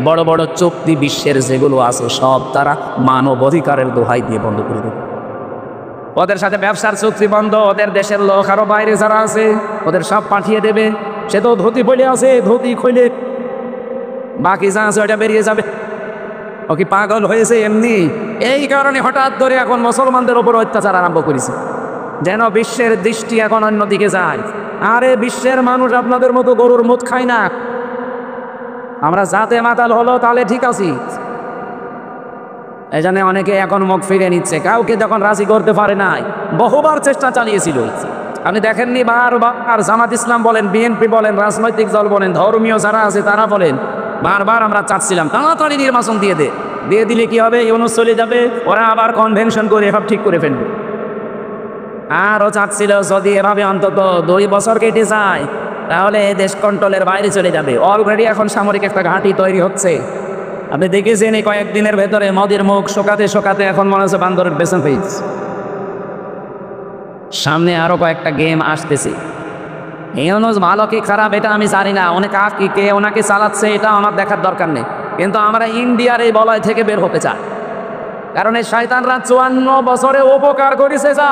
বড় বড় চুক্তি বিশ্বের যেগুলো আছে সব তারা মানব অধিকারের দোহাই দিয়ে বন্ধ করে দেবে। ওদের সাথে ব্যবসার চুক্তি বন্ধ, ওদের দেশের লোক আরও বাইরে যারা আছে ওদের সব পাঠিয়ে দেবে। সে তো ধুতি পড়ে আছে, ধুতি খুলে বাকি যা আছে ওটা বেরিয়ে যাবে। ও কি পাগল হয়েছে এমনি? এই কারণে হঠাৎ ধরে এখন মুসলমানদের ওপর অত্যাচার আরম্ভ করেছে, যেন বিশ্বের দৃষ্টি এখন অন্যদিকে যায়। আরে বিশ্বের মানুষ আপনাদের মতো গরুর মুখ খায় না। আমরা যাতে মাতাল হলো তাহলে ঠিক আছি, এই জন্য অনেকে এখন মুখ ফিরে নিচ্ছে, কাউকে যখন রাজি করতে পারে নাই, বহুবার চেষ্টা চালিয়েছিল। আপনি দেখেননি বারবার জামাত ইসলাম বলেন, বিএনপি বলেন, রাজনৈতিক দল বলেন, ধর্মীয় যারা আছে তারা বলেন, বারবার আমরা চাচ্ছিলাম তাড়াতাড়ি নির্বাচন দিয়ে দিলে কি হবে, ইউনূস চলে যাবে, ওরা আবার কনভেনশন করে এসব ঠিক করে ফেলবে। আরও চাচ্ছিল যদি এভাবে অন্তত 2 বছর কেটে যায় তাহলে দেশ কন্ট্রোলের বাইরে চলে যাবে। অলরেডি এখন সামরিক একটা ঘাঁটি তৈরি হচ্ছে। আপনি দেখেছেন এই কয়েকদিনের ভেতরে মোদির মুখ শোকাতে শোকাতে এখন মনে হচ্ছে বান্দরের পেছন পেয়েছে। সামনে আরো কয়েকটা গেম আসতেছে। ইউনূস ভালো কি খারাপ এটা আমি জানি না, কে ওনাকে চালাচ্ছে এটা আমার দেখার দরকার নেই, কিন্তু আমরা ইন্ডিয়ার এই বলয় থেকে বের হতে চাই। কারণ এই শয়তানরা 54 বছরে উপকার করেছে, যা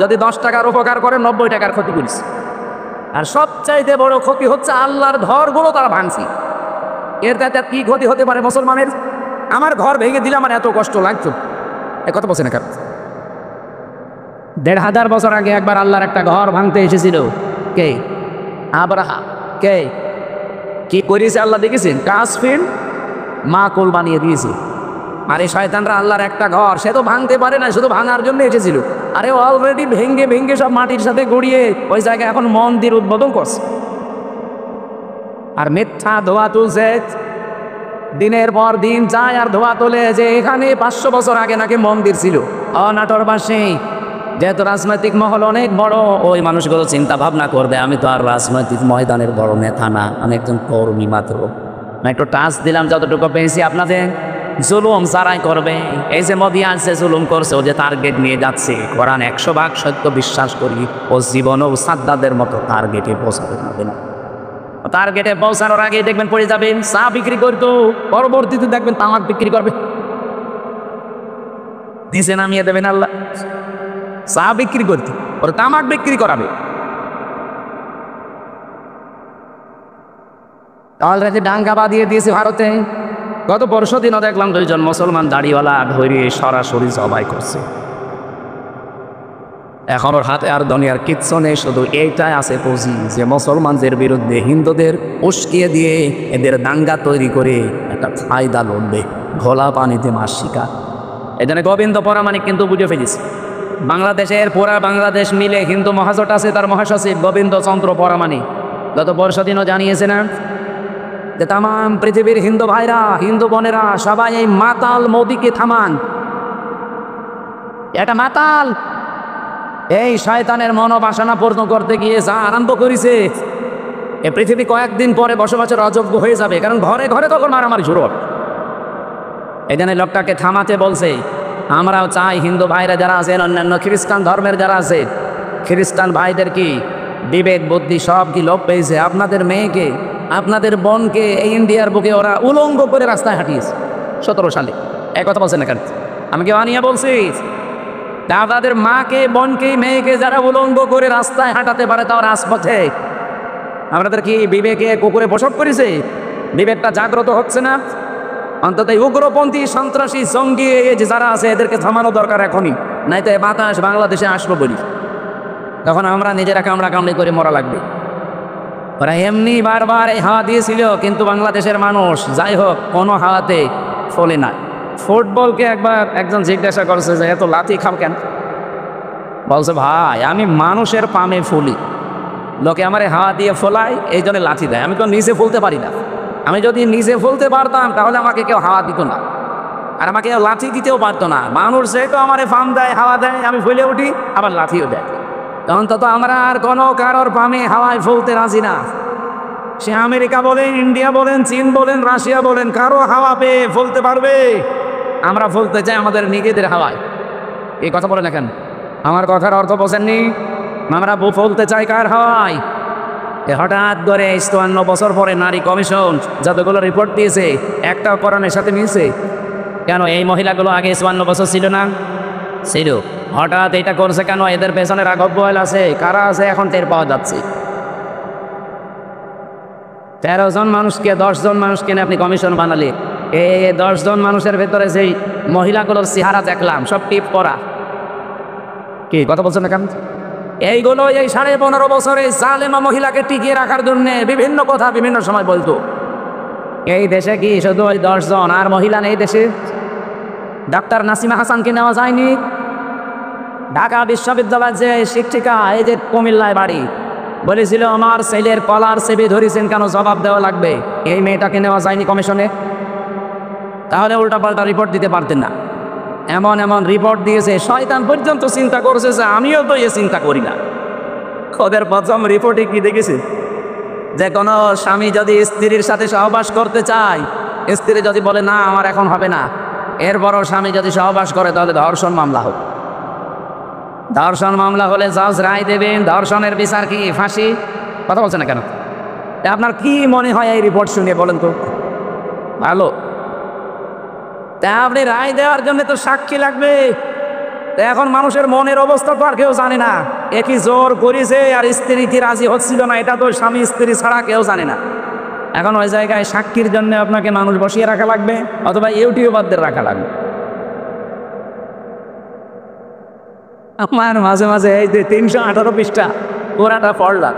যদি 10 টাকার উপকার করে 90 টাকার ক্ষতি করেছে। আর সবচাইতে বড় ক্ষতি হচ্ছে আল্লাহর ঘরগুলো তারা ভাঙছে। এর তাতে কি ক্ষতি হতে পারে মুসলমানের? আমার ঘর ভেঙে দিলে আমার এত কষ্ট লাগতো, এ কথা বলছে না কারণ 1500 বছর আগে একবার আল্লাহর একটা ঘর ভাঙতে এসেছিল। কে? আব্রাহা। কে কি করেছে আল্লাহ দেখেছেন? কাসফিন মাকুল বানিয়ে দিয়েছে। আর এই শয়তানরা আল্লাহর একটা ঘর সে তো ভাঙতে পারে না, শুধু ভাঙার জন্য এসেছিল। আরে অলরেডি ভেঙ্গে ভেঙ্গে সব মাটির সাথে গড়িয়ে ওই জায়গায় এখন মন্দির উদ্বোধন করছে। আর মিথ্যা ধোয়া তুলছে, দিনের পর দিন যায় আর ধোয়া তোলে যে এখানে 500 বছর আগে নাকি মন্দির ছিল। নাটোরবাসী যেহেতু রাজনৈতিক মহল অনেক বড়, ওই মানুষগুলো চিন্তা ভাবনা করবে আমি তো আর রাজনৈতিক ময়দানের বড় নেতা না, আমি একজন কর্মী মাত্র। আমি একটু টাচ দিলাম, যতটুকু পেয়েছি আপনাদের। জুলুম যারাই করবে, এই যে মোদি আছে জুলুম করছে, ও যে টার্গেট নিয়ে যাচ্ছে, কোরআন 100 ভাগ সত্য বিশ্বাস করি, ও জীবনেও সাদ্দাদের মতো টার্গেটে পৌঁছাতে পারবে না। টার্গেটে পৌঁছানোর আগে দেখবেন পড়ে যাবেন। চা বিক্রি করতো, পরবর্তীতে দেখবেন তামাক বিক্রি করবে, নিচে নামিয়ে দেবেন আল্লাহ। চা বিক্রি করতে ওর তামাক বিক্রি করাবে। অলরেডি ডাঙ্গা বাঁধিয়ে দিয়েছে ভারতে। গত পরশু দিনও দেখলাম 2 জন মুসলমান দাড়িওয়ালা ধরে সরাসরি জবাই করছে। এখন ওর হাতে আর দুনিয়ার কিচ্ছু নেই, শুধু এইটাই আছে পুঁজি যে মুসলমানদের বিরুদ্ধে হিন্দুদের উস্কিয়ে দিয়ে এদের দাঙ্গা তৈরি করে একটা ফায়দা লড়বে, ঘোলা পানিতে মাছ শিকা। এই জন্য গোবিন্দ পরামানিক কিন্তু বুঝে ফেলেছে, বাংলাদেশের পুরা বাংলাদেশ মিলে হিন্দু মহাজোট আছে, তার মহাসচিব গোবিন্দ চন্দ্র পরামানিক গত পরশু দিনও জানিয়েছে না যে তাম পৃথিবীর হিন্দু ভাইরা, হিন্দু বোনেরা সবাই এই মাতাল মোদিকে থামান। এটা মাতাল এই শয়তানের মনোবাসনা পূর্ণ করতে গিয়ে যা আরম্ভ করেছে, এ পৃথিবী কয়েকদিন পরে বসবাসের অযোগ্য হয়ে যাবে, কারণ ঘরে ঘরে তখন মারামারি শুরু হবে। এই জন্য লোকটাকে থামাতে বলছে। আমরাও চাই হিন্দু ভাইরা যারা আছেন, অন্যান্য খ্রিস্টান ধর্মের যারা আছে, খ্রিস্টান ভাইদের কি বিবেক বুদ্ধি সব কি লোপ পেয়েছে? আপনাদের মেয়েকে, আপনাদের বোনকে এই ইন্ডিয়ার বুকে ওরা উলঙ্গ করে রাস্তায় হাঁটিয়েছে 17 সালে। এক কথা বলছেন না কেন? আমি কি আনিয়া বলছি? তাদের মাকে, বোনকে, মেয়েকে যারা উলঙ্গ করে রাস্তায় হাঁটাতে পারে তাও রাজপথে, আপনাদের কি বিবেকে কুকুরে প্রসব করেছে? বিবেকটা জাগ্রত হচ্ছে না? অন্তত উগ্রপন্থী সন্ত্রাসী জঙ্গি যারা আছে এদেরকে থামানো দরকার এখনই, নাই তো বাতাস বাংলাদেশে আসবো বলি, তখন আমরা নিজেরা কামড়া কামড়ি করে মরা লাগবে। ওরা এমনি বারবার এই হাওয়া দিয়েছিল, কিন্তু বাংলাদেশের মানুষ যাই হোক কোনো হাওয়াতে ফলে না। ফুটবলকে একবার একজন জিজ্ঞাসা করছে যে এত লাথি খাও কেন? বলছে ভাই আমি মানুষের পামে ফুলি, লোকে আমার হাওয়া দিয়ে ফোলায়, এই জন্য লাথি দেয়। আমি তো নিচে ফুলতে পারি না, আমি যদি নিজে ফুলতে পারতাম তাহলে আমাকে কেউ হাওয়া দিত না, আর আমাকে কেউ লাথি দিতেও পারতো না। মানুষ যেহেতু আমার ফার্ম দেয়, হাওয়া দেয়, আমি ফুলে উঠি, আবার লাথিও দেয়। অন্তত আমরা আর কোনো কারোর পামে হাওয়ায় ফুলতে রাজি না। সে আমেরিকা বলেন, ইন্ডিয়া বলেন, চীন বলেন, রাশিয়া বলেন, কারো হাওয়া পেয়ে ফুলতে পারবে? আমরা ফুলতে চাই আমাদের নিজেদের হাওয়ায়। এই কথা বলে না কেন? আমার কথার অর্থ বোঝেননি? আমরা ফুলতে চাই কার হাওয়ায়? হঠাৎ করে 54 বছর পরে নারী কমিশন যতগুলো রিপোর্ট দিয়েছে একটাও কোরআনের সাথে মিলছে কেন? এই মহিলাগুলো আগে 54 বছর ছিল না? ছিল। হঠাৎ এটা করছে কেন? এদের পেছনে রাঘব বোয়াল আছে, কারা আছে এখন টের পাওয়া যাচ্ছে। 13 জন মানুষকে 10 জন মানুষকে নিয়ে আপনি কমিশন বানালে, এই 10 জন মানুষের ভেতরে যেই মহিলাগুলোর চেহারা দেখলাম সব টিপ করা। কি কথা বলছেন না কেন? এইগুলো এই 15.5 বছরে জালেমা মহিলাকে টিকিয়ে রাখার জন্য বিভিন্ন কথা বিভিন্ন সময় বলতো। এই দেশে কি শুধু ওই 10 জন আর মহিলা নেই দেশে? ডাক্তার নাসিমা হাসানকে নেওয়া যায়নি? ঢাকা বিশ্ববিদ্যালয়ের যে শিক্ষিকা, এই যে কুমিল্লায় বাড়ি, বলেছিল আমার ছেলের কলার চেপে ধরেছেন কেন, জবাব দেওয়া লাগবে, এই মেয়েটাকে নেওয়া যায়নি কমিশনে? তাহলে উল্টাপাল্টা রিপোর্ট দিতে পারতেন না। এমন এমন রিপোর্ট দিয়েছে, শয়তান পর্যন্ত চিন্তা করছে যে আমিও তো এ চিন্তা করি না। ওদের প্রথম রিপোর্টে কি দেখেছে, যে কোনো স্বামী যদি স্ত্রীর সাথে সহবাস করতে চায়, স্ত্রী যদি বলে না আমার এখন হবে না, এরপরও স্বামী যদি সহবাস করে তাহলে ধর্ষণ মামলা হোক। ধর্ষণ মামলা হলে জজ রায় দেবেন, ধর্ষণের বিচার কি ফাঁসি? কথা বলছে না কেন? আপনার কি মনে হয় এই রিপোর্ট শুনে বলেন তো? ভালো, তা আপনি রায় দেওয়ার জন্য তো সাক্ষী লাগবে। এখন মানুষের মনের অবস্থা তো আর কেউ জানে না, একই জোর করেছে আর স্ত্রী কি রাজি হচ্ছিল না, এটা তো স্বামী স্ত্রী ছাড়া কেউ জানে না। এখন ওই জায়গায় সাক্ষীর জন্য আপনাকে মানুষ বসিয়ে রাখা লাগবে, অথবা ইউটিউবারদের রাখা লাগবে। আমার মাঝে মাঝে এই যে 318 পৃষ্ঠা পুরাটা পড়লাম,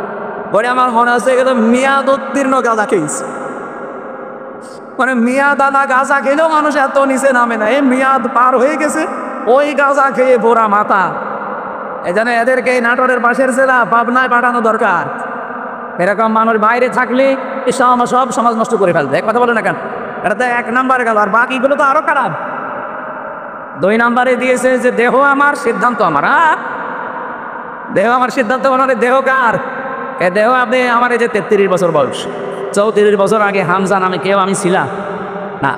পরে আমার মনে হচ্ছে এগুলো মেয়াদ উত্তীর্ণ গাঁজা খেয়েছে। মানে মেয়াদ আনা গাঁজা খেলেও মানুষ এত নিচে নামে না, এই মেয়াদ পার হয়ে গেছে, ওই গাঁজা খেয়ে পোড়া মাথা। এই জন্য এদেরকে এই নাটোরের পাশের জেলা পাবনায় পাঠানো দরকার। এরকম মানুষ বাইরে থাকলে সব সমাজ নষ্ট করে ফেলবে। এক কথা বলে না কেন? এটা তো 1 নম্বরে গেল, আর বাকিগুলো তো আরো খারাপ। 2 নম্বরে দিয়েছে যে দেহ আমার সিদ্ধান্ত আমার। দেহ আমার সিদ্ধান্ত মানে দেহ কার? এ দেহ আপনি আমার এই যে 33 বছর বয়স, 34 বছর আগে হামজা নামে কেউ আমি ছিলাম না।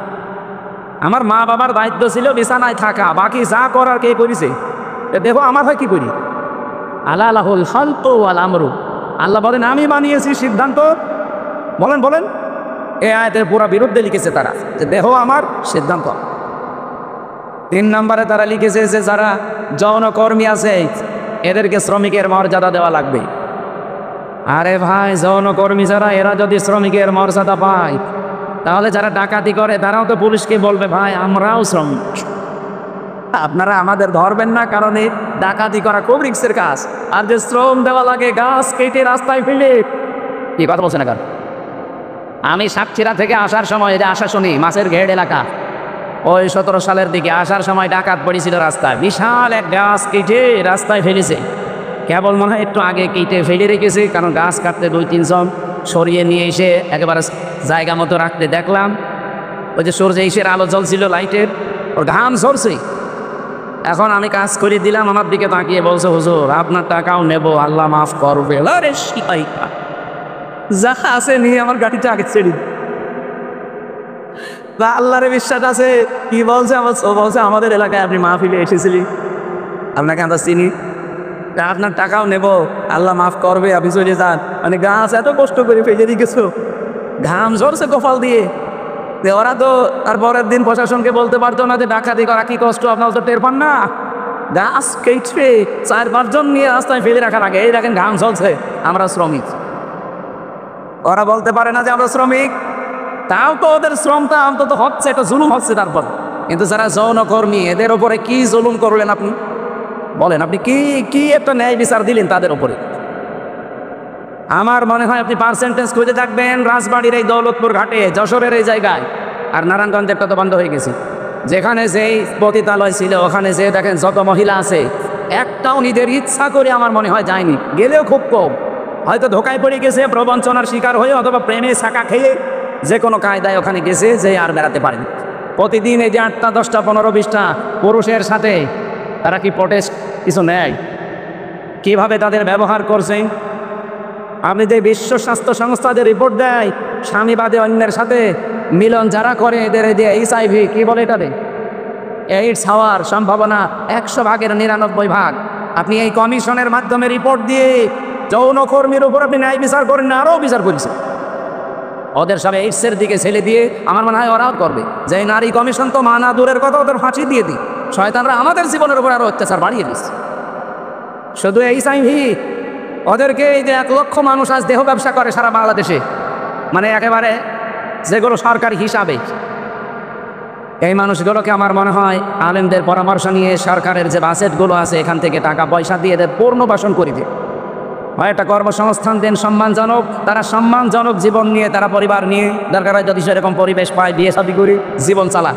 আমার মা বাবার দায়িত্ব ছিল বিছানায় থাকা, বাকি যা করার কে করেছে? দেহ আমার হয় কি করি? আলাহুল খালকু ওয়াল আমরু, আল্লাহ বলেন আমি বানিয়েছি, সিদ্ধান্ত বলেন বলেন। এই আয়াতের পুরো বিরুদ্ধে লিখেছে তারা, যে দেহ আমার সিদ্ধান্ত। 3 নম্বরে তারা লিখেছে যে যারা যৌনকর্মী আছে এদেরকে শ্রমিকের মর্যাদা দেওয়া লাগবে। আরে ভাই, যৌনকর্মী যারা, এরা যদি শ্রমিকের মর্যাদা পায়, তাহলে যারা ডাকাতি করে তারাও তো পুলিশকে বলবে ভাই আমরাও শ্রমিক, আপনারা আমাদের ধরবেন না, কারণ এই ডাকাতি করা খুব রিস্কের কাজ। আর যে শ্রম দেওয়া লাগে গাছ কেটে রাস্তায় ফেলে, কি কথা বলছে না কারণ? আমি সাতক্ষীরা থেকে আসার সময়, যে আসা শুনি মাছের ঘেড় এলাকা, ওই 17 সালের দিকে আসার সময় ডাকাত পড়েছিল রাস্তায়, বিশাল এক গাছ কেটে রাস্তায় ফেলেছে। কেবল মনে হয় একটু আগে কেটে ফেলে রেখেছে, কারণ গাছ কাটতে 2-3 জন সরিয়ে নিয়ে এসে একেবারে জায়গা মতো রাখতে দেখলাম। ওই যে সূর্যে ইসের আলো জ্বলছিল লাইটের, ওর ঘাম ঝরছে। এখন আমি কাজ করে দিলাম, আমার দিকে তাকিয়ে বলছে হুজুর আপনার টাকাও নেব, আল্লাহ মাফ করবে। আরে শিকাইকা যা আছে নিয়ে আমার গাড়িটা আগে ছেড়ে বা আল্লাহরে বিশ্বাস আছে। কি বলছে? আমার বলছে আমাদের এলাকায় আপনি মাহফিলে এসেছিলি, আপনাকে আমরা চিনি, আপনার টাকাও নেব, আল্লাহ মাফ করবে, আপনি চলে যান। মানে গাছ এত কষ্ট করে ফেলে দিয়ে গেছো, ঘাম ঝরছে কপাল দিয়ে। ওরা তো তার পরের দিন প্রশাসনকে বলতে পারতো না যে ডাকাতি করা কি কষ্ট, আপনারা তো টের পান না? গাছ কেটে 4-5 জন নিয়ে রাস্তায় ফেলে রাখার আগে এই দেখেন ঘাম ঝরছে, আমরা শ্রমিক। ওরা বলতে পারে না যে আমরা শ্রমিক, তাও তো ওদের শ্রমটা অন্তত হচ্ছে, এটা জুলুম হচ্ছে তারপর। কিন্তু যারা যৌনকর্মী এদের ওপরে কি জুলুম করলেন আপনি? বলেন, আপনি কি একটা ন্যায় বিচার দিলেন তাদের ওপরে? আমার মনে হয় আপনি পার্সেন্টেজ খুঁজে থাকবেন রাজবাড়ির এই দৌলতপুর ঘাটে, যশোরের এই জায়গায়, আর নারায়ণগঞ্জেরটা তো বন্ধ হয়ে গেছে। যেখানে যেই পতিতালয় ছিল ওখানে যে দেখেন যত মহিলা আছে, একটাও নিজের ইচ্ছা করে আমার মনে হয় যায়নি, গেলেও খুব কম। হয়তো ধোকায় পড়ে গেছে, প্রবঞ্চনার শিকার হয়ে, অথবা প্রেমে ছাকা খেয়ে যে কোনো কায়দায় ওখানে গেছে, যে আর বেড়াতে পারেনি। প্রতিদিন এই যে 8টা 10টা 15 20টা পুরুষের সাথে তারা কি প্রটেস্ট কিছু নেয়? কিভাবে তাদের ব্যবহার করছে? আপনি যে বিশ্ব স্বাস্থ্য সংস্থা যে রিপোর্ট দেয়, স্বামীবাদী অন্যের সাথে মিলন যারা করে এদের এই যে HIV কি বলে এটাতে, এইডস হওয়ার সম্ভাবনা 100 ভাগের 99 ভাগ। আপনি এই কমিশনের মাধ্যমে রিপোর্ট দিয়ে যৌনকর্মীর উপর আপনি ন্যায় বিচার করেন না, আরও বিচার করেছেন। ওদের সব এইডসের দিকে ছেলে দিয়ে আমার মনে হয় ওরাও করবে। যে নারী কমিশন তো মানা দূরের কথা, ওদের ফাঁসি দিয়ে দিই। শয়তানরা আমাদের জীবনের উপর আরও অত্যাচার বাড়িয়ে দিচ্ছে। শুধু HIV, ওদেরকে এই যে 1 লক্ষ মানুষ আজ দেহ ব্যবসা করে সারা বাংলাদেশে, মানে একেবারে যেগুলো সরকারি হিসাবে, এই মানুষগুলোকে আমার মনে হয় আলেমদের পরামর্শ নিয়ে সরকারের যে বাজেটগুলো আছে এখান থেকে টাকা পয়সা দিয়ে এদের পুনর্বাসন করে দেয়, হয় একটা কর্মসংস্থান দেন সম্মানজনক, তারা সম্মানজনক জীবন নিয়ে, তারা পরিবার নিয়ে, দরকার হয় যদি সেরকম পরিবেশ পায় বিয়ে শাদী করে জীবন চালা।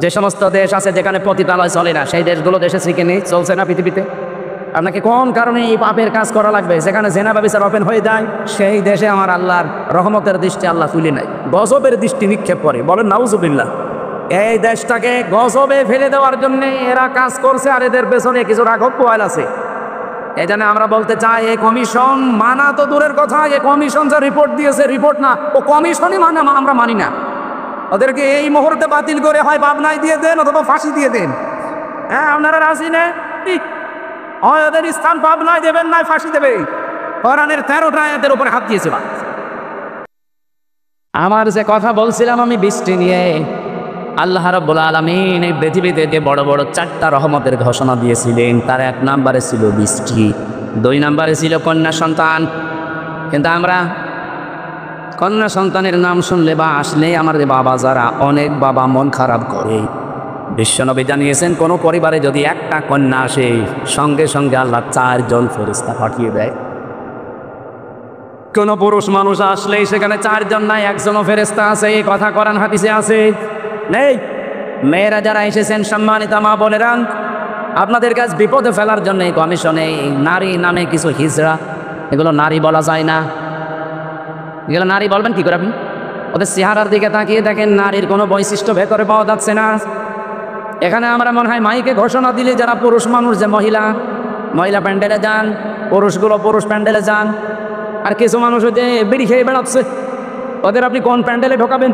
যে সমস্ত দেশ আছে যেখানে পতিতালয় চলে না, সেই দেশগুলো দেশে শিখে নেই, চলছে না পৃথিবীতে। আপনাকে কোন কারণে এই পাপের কাজ করা লাগবে? যেখানে জেনা ব্যভিচার ওপেন হয়ে যায়, সেই দেশে আমার আল্লাহর রহমতের দৃষ্টি আল্লাহ তুলে নেয়, গজবের দৃষ্টি নিক্ষেপ করে। বলেন নাউজুবিল্লাহ। এই দেশটাকে গজবে ফেলে দেওয়ার জন্য এরা কাজ করছে, আর এদের পেছনে কিছু রাঘব পোয়াল আছে। এই জন্য আমরা বলতে চাই, এই কমিশন মানা তো দূরের কথা, এই কমিশন যা রিপোর্ট দিয়েছে, রিপোর্ট না, ও কমিশনই মানে আমরা মানি না। ওদেরকে এই মুহূর্তে বাতিল করে হয় পাবনায় দিয়ে দেন অথবা ফাঁসি দিয়ে দেন। হ্যাঁ, আপনারা রাজি নেই? হয় ওদের স্থান পাবনায় দেবেন, নয় ফাঁসি দেবে। কোরআনের 13টা আয়াতের উপরে হাত দিয়েছে। আমার যে কথা বলছিলাম আমি বৃষ্টি নিয়ে, আল্লাহ রাব্বুল আলামিন এই পৃথিবীতে যে বড় বড় 4টা রহমতের ঘোষণা দিয়েছিলেন, তার 1 নম্বরে ছিল বৃষ্টি, 2 নম্বরে ছিল কন্যা সন্তান। কিন্তু আমরা কন্যা সন্তানের নাম শুনলে বা আসলে আমাদের বাবা যারা, অনেক বাবা মন খারাপ করে। বিশ্বনবী জানিয়েছেন, কোনো পরিবারে যদি একটা কন্যা আসে, সঙ্গে সঙ্গে আল্লাহ 4 জন ফেরেশতা পাঠিয়ে দেয়। কোন পুরুষ মানুষ আসলেই সেখানে 4 জন নাই, 1 জনও ফেরেশতা আছে। এই কথা কোরআন হাদিসে আছে নেই? মেয়েরা যারা এসেছেন, সম্মানিত মা বোনেরা, আপনাদের কাছে বিপদে ফেলার জন্য এই কমিশনে নারী নামে কিছু হিজড়া, এগুলো নারী বলা যায় না। এগুলো নারী বলবেন কি করে আপনি? ওদের চেহারার দিকে তাকিয়ে দেখেন, নারীর কোনো বৈশিষ্ট্য ভেতরে পাওয়া যাচ্ছে না। এখানে আমরা মনে হয় মাইকে ঘোষণা দিলে যারা পুরুষ মানুষ, যে মহিলা প্যান্ডেলে যান, পুরুষগুলো পুরুষ প্যান্ডেলে যান, আর কিছু মানুষ ওই যে বিড়ি খেয়ে বেড়াচ্ছে, ওদের আপনি কোন প্যান্ডেলে ঢোকাবেন?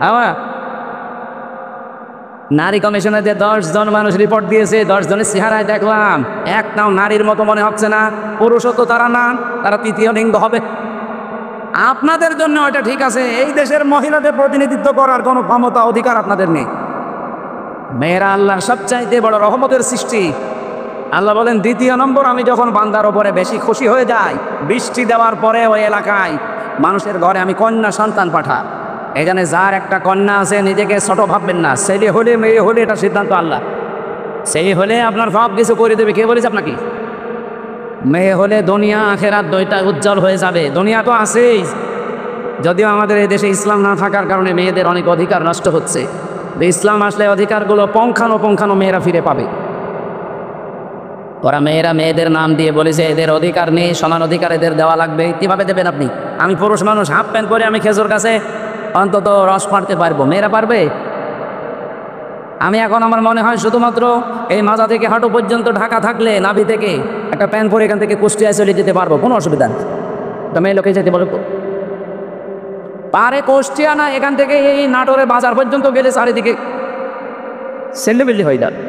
হ্যাঁ, নারী কমিশনে যে 10 জন মানুষ রিপোর্ট দিয়েছে, 10 জনের চেহারায় দেখলাম একটাও নারীর মতো মনে হচ্ছে না। পুরুষও তো তারা না, তারা তৃতীয় লিঙ্গ হবে। আপনাদের জন্য ওটা ঠিক আছে, এই দেশের মহিলাদের প্রতিনিধিত্ব করার কোনো ক্ষমতা অধিকার আপনাদের নেই। মেয়েরা আল্লাহর সবচাইতে বড় রহমতের সৃষ্টি। আল্লাহ বলেন, 2 নম্বর, আমি যখন বান্দার ওপরে বেশি খুশি হয়ে যাই, বৃষ্টি দেওয়ার পরে ওই এলাকায় মানুষের ঘরে আমি কন্যা সন্তান পাঠাই। এখানে যার একটা কন্যা আছে, নিজেকে ছোট ভাববেন না। ছেলে হলে মেয়ে হলে এটা সিদ্ধান্ত আল্লাহ। সেই হলে আপনার সব কিছু করে দেবে। কে বলেছে আপনাকে? মেয়ে হলে দুনিয়া আখেরাত 2টা উজ্জ্বল হয়ে যাবে। দুনিয়া তো আছেই, যদিও আমাদের এই দেশে ইসলাম না থাকার কারণে মেয়েদের অনেক অধিকার নষ্ট হচ্ছে। ইসলাম আসলে অধিকারগুলো পঙ্খানো মেয়েরা ফিরে পাবে। ওরা মেয়েদের নাম দিয়ে বলেছে এদের অধিকার নেই, সমান অধিকার এদের দেওয়া লাগবে। কিভাবে দেবেন আপনি? আমি পুরুষ মানুষ, হাফ প্যান্ট পরে আমি খেজুর গাছে অন্তত রস পাড়তে পারবো, মেয়েরা পারবে? আমি এখন আমার মনে হয় শুধুমাত্র এই মাজা থেকে হাঁটু পর্যন্ত ঢাকা থাকলে, নাভি থেকে একটা প্যান্ট পরে এখান থেকে কুষ্টিয়ায় চলে যেতে পারবো, কোনো অসুবিধা নেই। তো মেয়ে লোকে যেতে বলবো পারে, কুষ্টিয়া না, এখান থেকে এই নাটোরের বাজার পর্যন্ত গেলে চারিদিকে সেন্ডেবিল্ডি হয়ে যাবে।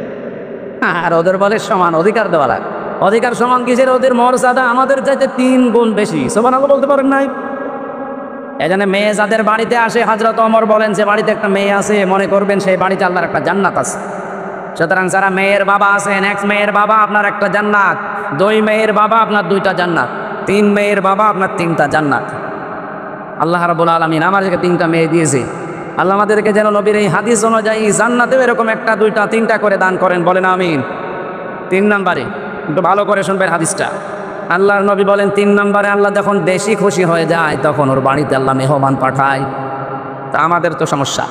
আর ওদের বলে সমান অধিকার দেওয়া লাগে। অধিকার সমান কিসের? ওদের মর্যাদা আমাদের চাইতে 3 গুণ বেশি। সুবহানাল্লাহ বলতে পারেন নাই? এজন্য মেয়ে যাদের বাড়িতে আসে, হযরত ওমর বলেন, যে বাড়িতে একটা মেয়ে আছে, মনে করবেন সেই বাড়িতে আল্লাহর একটা জান্নাত আছে। সুতরাং যারা মেয়ের বাবা আছেন, 1 মেয়ের বাবা আপনার একটা জান্নাত, 2 মেয়ের বাবা আপনার 2টা জান্নাত, 3 মেয়ের বাবা আপনার 3টা জান্নাত। আল্লাহ রাব্বুল আলামিন আমাদেরকে 3টা মেয়ে দিয়েছে। আল্লাহ আমাদেরকে যেন নবীর এই হাদিস অনুযায়ী জান্নাতেও এরকম 1টা 2টা 3টা করে দান করেন। বলেন আমিন। 3 নম্বরে একটু ভালো করে শুনবেন হাদিসটা। আল্লাহর নবী বলেন, 3 নম্বরে আল্লাহ যখন বেশি খুশি হয়ে যায়, তখন ওর বাড়িতে আল্লাহ মেহমান পাঠায়। তা আমাদের তো সমস্যা,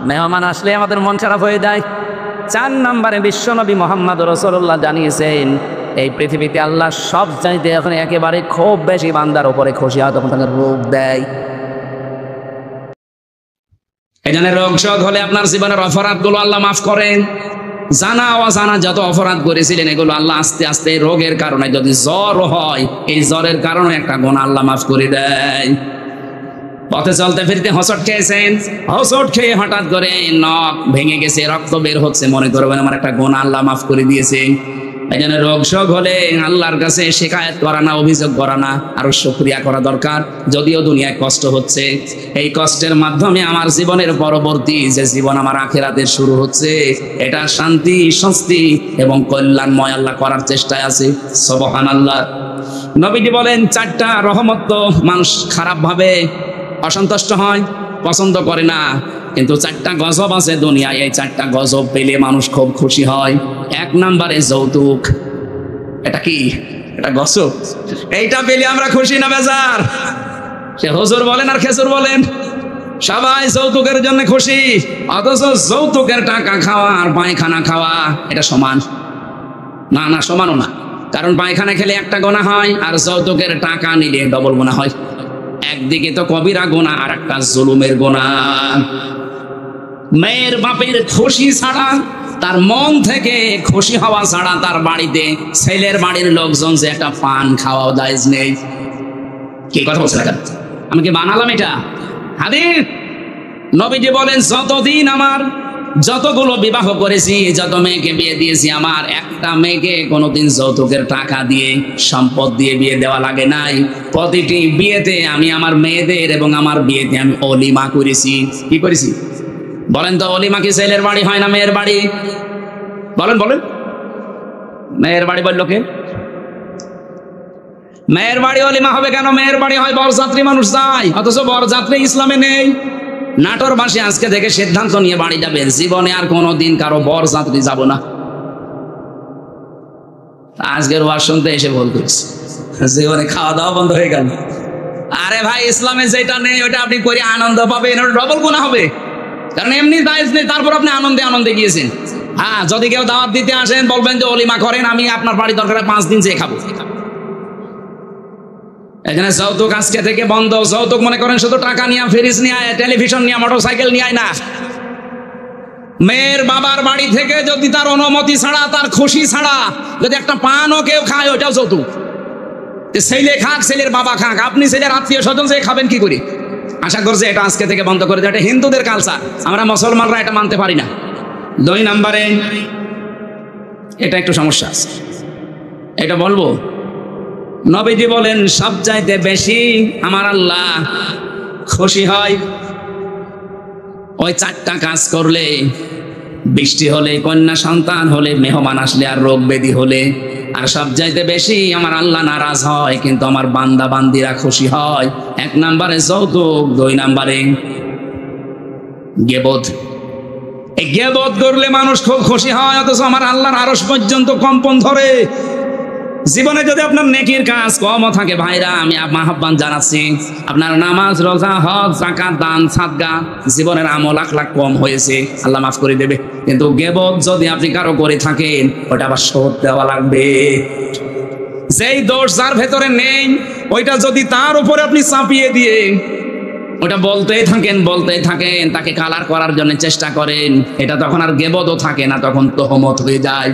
মেহমান আসলে আমাদের মন খারাপ হয়ে যায়। 4 নম্বরে বিশ্বনবী মুহাম্মদ রাসূলুল্লাহ জানিয়েছেন, এই পৃথিবীতে আল্লাহ সব চাইতে এখন একেবারে খুব বেশি বান্দার উপরে খুশি হয় তখন তাকে রোগ দেয়। এই জন্য রোগ শোক হলে আপনার জীবনের অপরাধগুলো আল্লাহ মাফ করেন। জানা অজানা যত অপরাধ করেছিলেন, এগুলো আল্লাহ আস্তে আস্তে রোগের কারণে, যদি জ্বর হয়, এই জ্বরের কারণে একটা গুনাহ আল্লাহ মাফ করে দেয়। পথে চলতে ফিরতে হোঁচট খেয়েছেন, হোঁচট খেয়ে হঠাৎ করে নখ ভেঙে গেছে, রক্ত বের হচ্ছে, মনে করবেন আমার একটা গুনাহ আল্লাহ মাফ করে দিয়েছে। এই জন্য রোগ শোক হলে আল্লাহর কাছে শিকায়ত করা না, অভিযোগ করা না, আরো শুকরিয়া করা দরকার। যদিও দুনিয়ায় কষ্ট হচ্ছে, এই কষ্টের মাধ্যমে আমার জীবনের পরবর্তী যে জীবন, আমার আখিরাতের শুরু হচ্ছে, এটা শান্তি, স্বস্তি এবং কল্যাণময় আল্লাহ করার চেষ্টায় আছে। সুবহানাল্লাহ। নবীজি বলেন, 4টা রহমত তো মানুষ খারাপ ভাবে অসন্তুষ্ট হয়, পছন্দ করে না, কিন্তু 4টা গজব আছে দুনিয়ায়। এই 4টা গজব পেলে মানুষ খুব খুশি হয়। 1 নম্বরে যৌতুক। এটা কি? এটা গজব। এইটা পেলে আমরা খুশি না বেজার? সে হুজুর বলেন আর খেজুর বলেন, সবাই যৌতুকের জন্য খুশি, অথচ যৌতুকের টাকা খাওয়া আর পায়খানা খাওয়া এটা সমান না? না, সমানও না। কারণ পায়খানা খেলে একটা গোনা হয়, আর যৌতুকের টাকা নিলে ডবল গোনা হয়। একদিকে তো কবিরা গোনা, আর একটা জুলুমের গোনা। মেয়ের বাপের খুশি ছাড়া, তার মন থেকে খুশি হওয়া ছাড়া তার বাড়িতে ছেলের বাড়ির লোকজন যে একটা পান খাওয়াও জায়েজ নেই। কি কথা বলছে না? আমি কি বানালাম এটা? হাদিস নবীজি বলেন, যতদিন আমার যতগুলো বিবাহ করেছি, যত মেয়েকে বিয়ে দিয়েছি, আমার একটা মেয়েকে কোনোদিন যৌতুকের টাকা দিয়ে, সম্পদ দিয়ে বিয়ে দেওয়া লাগে নাই। প্রতিটি বিয়েতে আমি আমার মেয়েদের এবং আমার বিয়েতে আমি অলিমা করেছি। কি করেছি বলেন তো? অলিমা কি ছেলের বাড়ি হয় না মেয়ের বাড়ি? বলেন বলেন। মেয়ের বাড়ি বলল কে? মেয়ের বাড়ি অলিমা হবে কেন? মেয়ের বাড়ি হয় বরযাত্রী মানুষ যায়, অথচ বরযাত্রী ইসলামে নেই। নাটোরবাসী আজকে থেকে সিদ্ধান্ত নিয়ে বাড়ি যাবে, জীবনে আর কোনোদিন কারো বরযাত্রী যাব না। আজকের ওয়াজ শুনতে এসে ভুল করেছি, জীবনে খাওয়া দাওয়া বন্ধ হয়ে গেল। আরে ভাই, ইসলামে যেটা নেই ওটা আপনি করে আনন্দ পাবেন, ওটা ডবল গুনাহ হবে। কারণ এমনি জায়েজ নেই, তারপর আপনি আনন্দে আনন্দে গিয়েছেন। হ্যাঁ, যদি কেউ দাওয়াত দিতে আসেন, বলবেন যে অলিমা করেন, আমি আপনার বাড়ি দরকার 5 দিন যেয়ে খাবো। এখানে যৌতুক আজকে থেকে বন্ধ। যৌতুক মনে করেন শুধু টাকা নিয়ে, ফ্রিজ নিয়ে, টেলিভিশন নিয়ে, মোটরসাইকেল নিয়ে না। মেয়ের বাবার বাড়ি থেকে যদি তার অনুমতি ছাড়া, তার খুশি ছাড়া যদি একটা পানও কেউ খায়, ওটাও যৌতুক। ছেলে খাক, ছেলের বাবা খাক, আপনি ছেলের আত্মীয় স্বজন যে খাবেন কি করে? আশা করছি এটা আজকে থেকে বন্ধ করে দেয়। এটা হিন্দুদের কালচার, আমরা মুসলমানরা এটা মানতে পারি না। 2 নম্বরে এটা একটু সমস্যা আছে, এটা বলবো। নবীজি বলেন, সবচাইতে বেশি আমার আল্লাহ খুশি হয় ওই 4টা কাজ করলে: বৃষ্টি হলে, কন্যা সন্তান হলে, মেহমান আসলে, আর রোগ ব্যাধি হলে। আর সবচাইতে বেশি আমার আল্লাহ নারাজ হয়, কিন্তু আমার বান্দা বান্দিরা খুশি হয়। 1 নম্বরে যৌতুক, 2 নম্বরে গীবত। এই গীবত করলে মানুষ খুব খুশি হয়, অথচ আমার আল্লাহর আরশ পর্যন্ত কম্পন ধরে। জীবনে যদি আপনার নেকির কাজ কমও থাকে, ভাইরা আমি আহ্বান জানাচ্ছি, আপনার নামাজ, রোজা, হজ, যাকাত, দান, সাদকা, জীবনের আমল আখলাক কম হয়েছে, আল্লাহ মাফ করে দেবে। কিন্তু গীবত যদি আপনি কারো করে থাকেন, ওটা আবার শোধ দেওয়া লাগবে। যেই দোষ যার ভেতরে নেই, ওইটা যদি তার উপরে আপনি চাপিয়ে দিয়ে ওটা বলতেই থাকেন, তাকে কালার করার জন্য চেষ্টা করেন, এটা তখন আর গীবতও থাকে না, তখন তোহমত হয়ে যায়।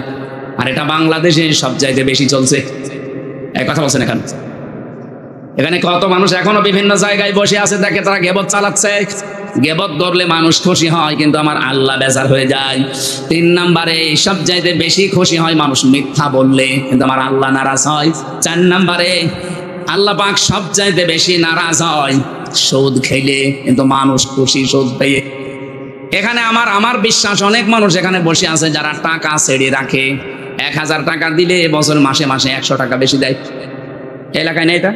আর এটা বাংলাদেশে সবচাইতে বেশি চলছে। এই কথা বলছেন এখানে কত মানুষ এখনো বিভিন্ন জায়গায় বসে আছে, দেখে তারা গীবত চালাচ্ছে। গীবত করলে মানুষ খুশি হয়, কিন্তু আমার আল্লাহ বেজার হয়ে যায়। 3 নম্বরে সবচাইতে বেশি খুশি হয় মানুষ মিথ্যা বললে, কিন্তু আমার আল্লাহ নারাজ হয়। 4 নম্বরে আল্লাহ পাক সবচাইতে বেশি নারাজ হয় সুদ খেলে, কিন্তু মানুষ খুশি সুদ পেয়ে। এখানে আমার বিশ্বাস অনেক মানুষ এখানে বসে আছে যারা টাকা ছেড়ে রাখে। 1000 টাকা দিলে বছর মাসে 100 টাকা বেশি দেয়। এলাকায় নেই এটা?